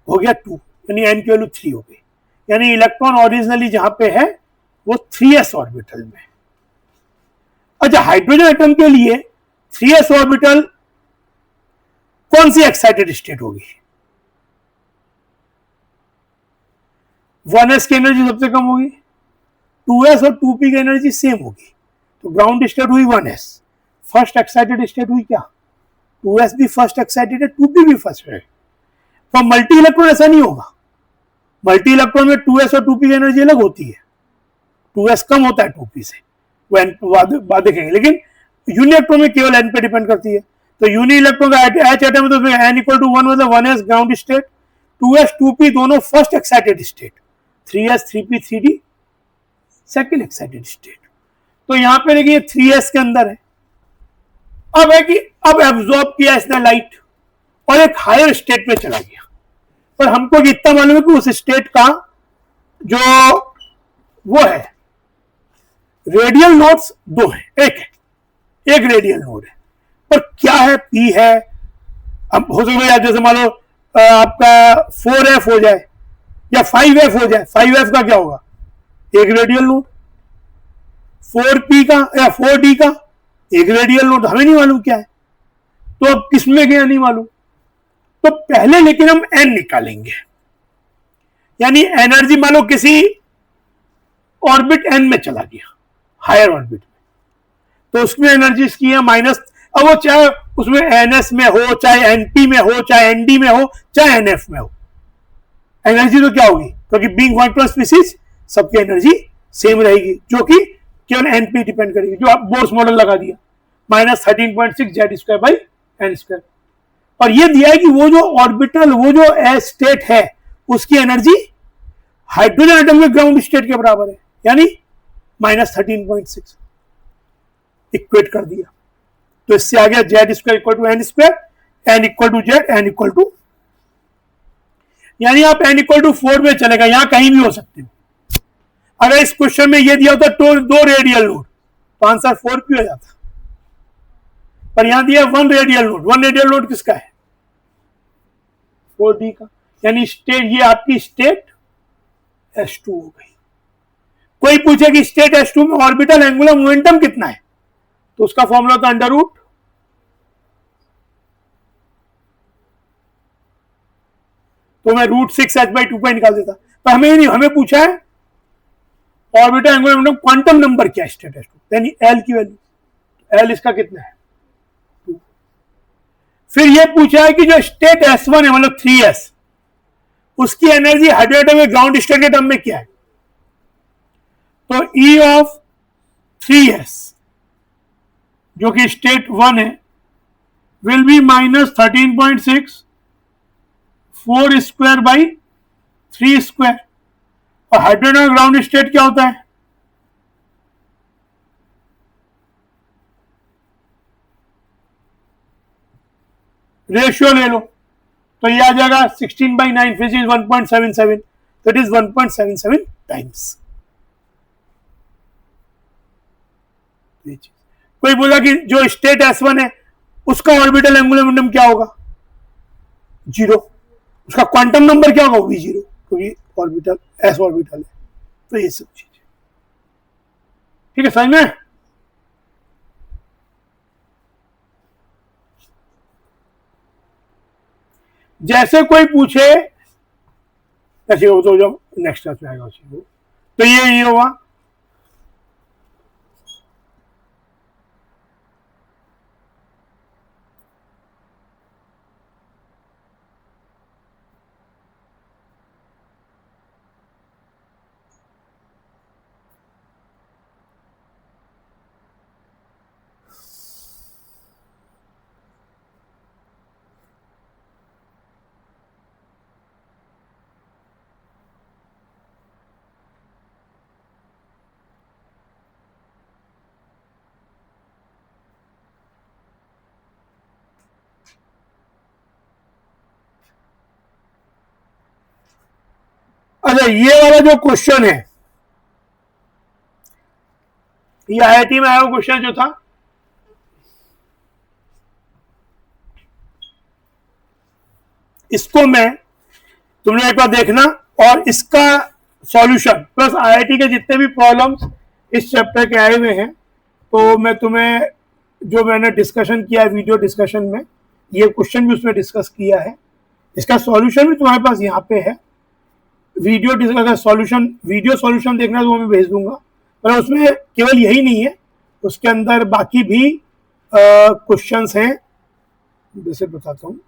हो गया 2, यानी n की वैल्यू 3 हो गई, यानी इलेक्ट्रॉन ओरिजिनली जहां पे है वो 3s ऑर्बिटल में। अच्छा, हाइड्रोजन एटम के लिए 3s ऑर्बिटल कौन सी एक्साइटेड स्टेट होगी, 1s की एनर्जी सबसे कम होगी, 2s और 2p की एनर्जी सेम होगी, तो ग्राउंड स्टेट हुई 1s, फर्स्ट एक्साइटेड स्टेट हुई क्या 2s भी फर्स्ट एक्साइटेड है 2p भी फर्स्ट है। तो मल्टी इलेक्ट्रॉन ऐसा नहीं होगा, मल्टी इलेक्ट्रॉन में 2s और 2p की एनर्जी अलग होती है, 2s कम होता है 2p से, वो बाद देखेंगे, लेकिन यूनि इलेक्ट्रॉन में केवल n पे डिपेंड करती है, तो यूनि इलेक्ट्रॉन का H एटम है तो उसमें n = 1 मतलब 1s ground state, 2s 2p दोनों first excited state, 3s 3p 3d second excited state. तो यहां पे देखिए 3s के अंदर है, अब है कि अब एब्जॉर्ब किया इसने लाइट और एक हायर स्टेट में चला गया, पर हमको इतना मालूम है कि उस स्टेट का जो वो है रेडियल नोड्स 2 है, एक रेडियल नोड है, पर क्या है p है, अब हो सकता है जैसे मान लो आपका 4f हो जाए या 5f हो जाए, 5f का क्या होगा एक रेडियल नोड, 4p का या 4d का एक रेडियल नोड, हमें नहीं मालूम क्या है, तो अब किसमें गया नहीं मालूम, तो पहले लेकिन हम n निकालेंगे, यानी एनर्जी मान लो किसी ऑर्बिट n में चला गया, हायर ऑर्बिट में, तो उसमें एनर्जी इसकी है माइनस, अब वो चाहे उसमें ns में हो, चाहे np में हो, चाहे nd में हो, चाहे nf में हो, एनर्जी तो क्या होगी, क्योंकि बीइंग 1+ स्पीसीज सबकी एनर्जी सेम रहेगी, जो कि केवल एन पे डिपेंड करेगी, जो आप बोर्स मॉडल लगा दिया -13.6 Z square by N square. और ये दिया है कि वो जो ऑर्बिटल, वो जो स्टेट है, उसकी एनर्जी हाइड्रोजन एटम के ग्राउंड स्टेट के बराबर है, यानी -13.6 इक्वेट कर दिया। तो इससे आ गया Z square equal to N square, N equal to Z, N equal to, यानी आप एन इक्वल टू 4 में चलेगा, यहां कहीं भी हो सकते हो। अगर इस क्वेश्चन में ये दिया होता तो 2 रेडियल नोड, तो आंसर 4 भी हो जाता, पर यहां दिया 1 रेडियल नोड। 1 रेडियल नोड किसका है? 4d का, यानी स्टेट, ये आपकी स्टेट S2 हो गई। कोई पूछे कि स्टेट S2 में ऑर्बिटल एंगुलर मोमेंटम कितना है, तो उसका फॉर्मूला था अंडर रूट, तो मैं √6h/2 पे निकाल देता। पर हमें नहीं, हमें पूछा है orbital angular momentum quantum number क्या है स्टेट S2, यानी L की वैल्यू, L इसका कितना है 2। फिर ये पूछा है कि जो स्टेट S1 है, मतलब 3s, उसकी एनर्जी हाइड्रोजन में ग्राउंड स्टेट के टर्म में क्या है, तो E ऑफ 3s जो कि स्टेट 1 है will be -13.6 4 square by 3 square. और हाइड्रोजन ग्राउंड स्टेट क्या होता है, रेशियो ले लो, तो ये आ जाएगा 16/9 विच इज 1.77, तो इट इज 1.77 टाइम्स। कोई बोला कि जो स्टेट S1 है उसका ऑर्बिटल एंगुलर मोमेंटम क्या होगा, 0, उसका क्वांटम नंबर क्या होगा, V0, क्योंकि ऑर्बिटल S ऑर्बिटल है। तो ये सब चीज ठीक है, समझ में? जैसे कोई पूछे, ऐसे हो तो जो नेक्स्ट क्लास में आएगा उसी को, तो ये होगा अच्छा, ये वाला जो क्वेश्चन है, ये IIT में आया हुआ क्वेश्चन जो था, इसको मैं, तुम लोग एक बार देखना, और इसका सॉल्यूशन प्लस IIT के जितने भी प्रॉब्लम्स इस चैप्टर के आए हुए हैं, तो मैं तुम्हें, जो मैंने डिस्कशन किया है वीडियो डिस्कशन में, ये क्वेश्चन भी उसमें डिस्कस किया है, इसका सॉल्यूशन भी तुम्हारे पास यहाँ पे है। वीडियो सॉल्यूशन, वीडियो सॉल्यूशन देखना तो मैं भेज दूंगा, पर उसमें केवल यही नहीं है, उसके अंदर बाकी भी क्वेश्चंस हैं, जैसे बताता हूँ।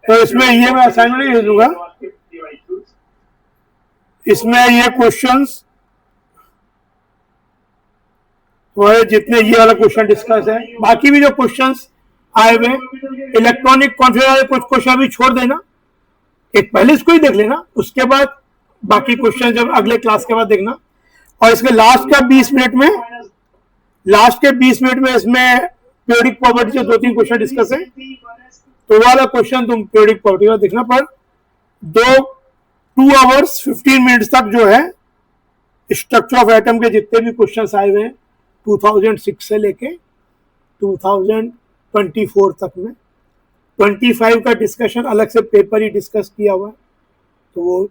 तो इसमें ये मैं असाइनमेंट नहीं भेजूंगा, इसमें ये क्वेश्चंस तुम्हारे जितने ये वाला क्वेश्चन डिस्कस है, बाकी भी जो क्वेश्चंस आए हुए इलेक्ट्रॉनिक कॉन्फ़िगरेशन कुछ क्वेश्चन अभी छोड़ देना, एक पहले इसको ही देख लेना, उसके बाद बाकी क्वेश्चन जब अगले क्लास के बाद देखना। और इसके लास्ट के 20 मिनट में इसमें पीरियोडिक प्रॉपर्टी के 2-3 क्वेश्चन डिस्कस है, तो वाला क्वेश्चन तुम पीरियोडिक प्रॉपर्टी का देखना। पर 2 आवर्स 15 मिनट्स तक जो है स्ट्रक्चर ऑफ एटम के जितने भी क्वेश्चंस आए हुए हैं 2006 से लेके 2024 तक में, 25 का डिस्कशन अलग से पेपर ही डिस्कस किया हुआ है, तो वो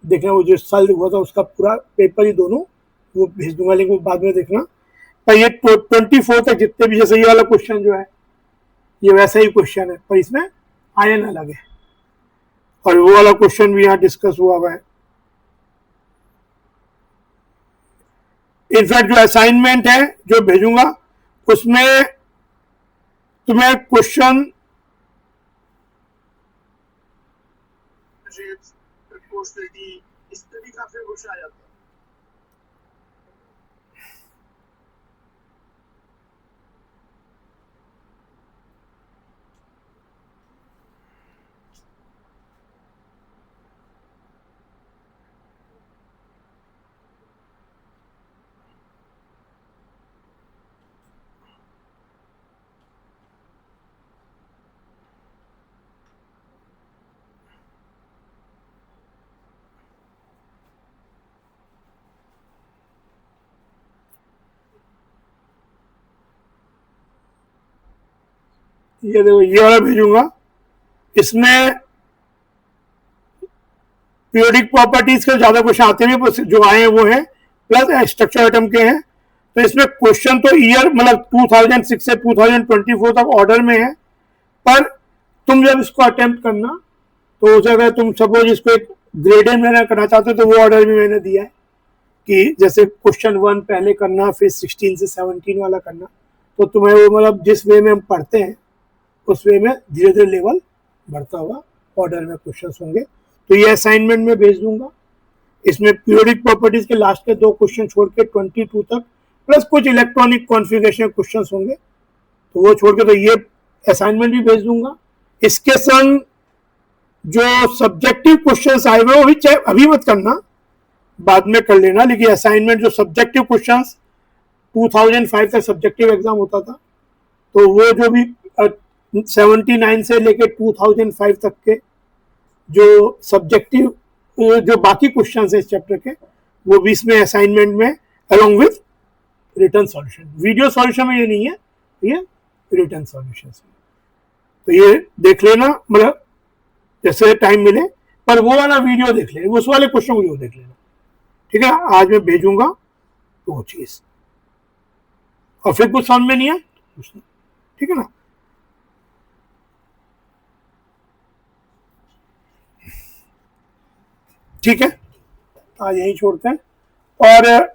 देखना, वो जो सॉल्व हुआ था उसका पूरा पेपर ही दोनों वो भेज दूंगा, लेकिन वो बाद में देखना। पर ये 24 तक जितने भी, जैसे ये वाला क्वेश्चन जो है ये वैसा ही क्वेश्चन है, पर इसमें आयन अलग है, और वो वाला क्वेश्चन भी यहाँ डिस्कस हुआ है। इनफैक्ट जो असाइनमेंट है जो भेजूंगा उसमें तुम्हें क्वेश्चन इस पे भी काफी क्वेश्चन आ जाता है। ये देखो ये वाला भेजूंगा, इसमें पीरियोडिक प्रॉपर्टीज के ज्यादा क्वेश्चन आते हैं, जो आए हैं वो है प्लस स्ट्रक्चर एटम के हैं। तो इसमें क्वेश्चन तो ईयर मतलब 2006 से 2024 तक ऑर्डर में है, पर तुम जब इसको अटेम्प्ट करना तो हो सकता है तुम सपोज इसको एक ग्रेडेड में करना चाहते हो, तो वो ऑर्डर भी मैंने दिया है कि जैसे क्वेश्चन 1 पहले करना, फिर 16 से 17 वाला करना, तो तुम्हें वो मतलब जिस वे में हम पढ़ते हैं उस वे में धीरे धीरे लेवल बढ़ता हुआ ऑर्डर में क्वेश्चंस होंगे। तो ये असाइनमेंट में भेज दूंगा। इसमें पीरियोडिक प्रॉपर्टीज के लास्ट के 2 क्वेश्चन छोड़ के 22 तक प्लस कुछ इलेक्ट्रॉनिक कॉन्फ़िगरेशन क्वेश्चंस होंगे, तो वो छोड़ के तो ये असाइनमेंट भी भेज दूंगा। इसके संग जो सब्जेक्टिव क्वेश्चंस आए हुए वो भी चाहे अभी मत करना, बाद में कर लेना, लेकिन असाइनमेंट जो सब्जेक्टिव क्वेश्चंस 2005 तक सब्जेक्टिव एग्जाम होता था, तो वो जो भी 79 से लेके 2005 तक के जो सब्जेक्टिव जो बाकी क्वेश्चंस है इस चैप्टर के, वो भी इसमें असाइनमेंट में along with return solution, video solution में ये नहीं है, ये रिटर्न सॉल्यूशन है। तो ये देख लेना, मतलब जैसे टाइम मिले, पर वो वाला वीडियो देख लेना, उस वाले क्वेश्चन को देख लेना, ठीक है। आज मैं भेजूंगा तो वो चीज, और फिर कुछ समझ में नहीं है ठीक है ना। ठीक है, आज यही छोड़ते हैं। और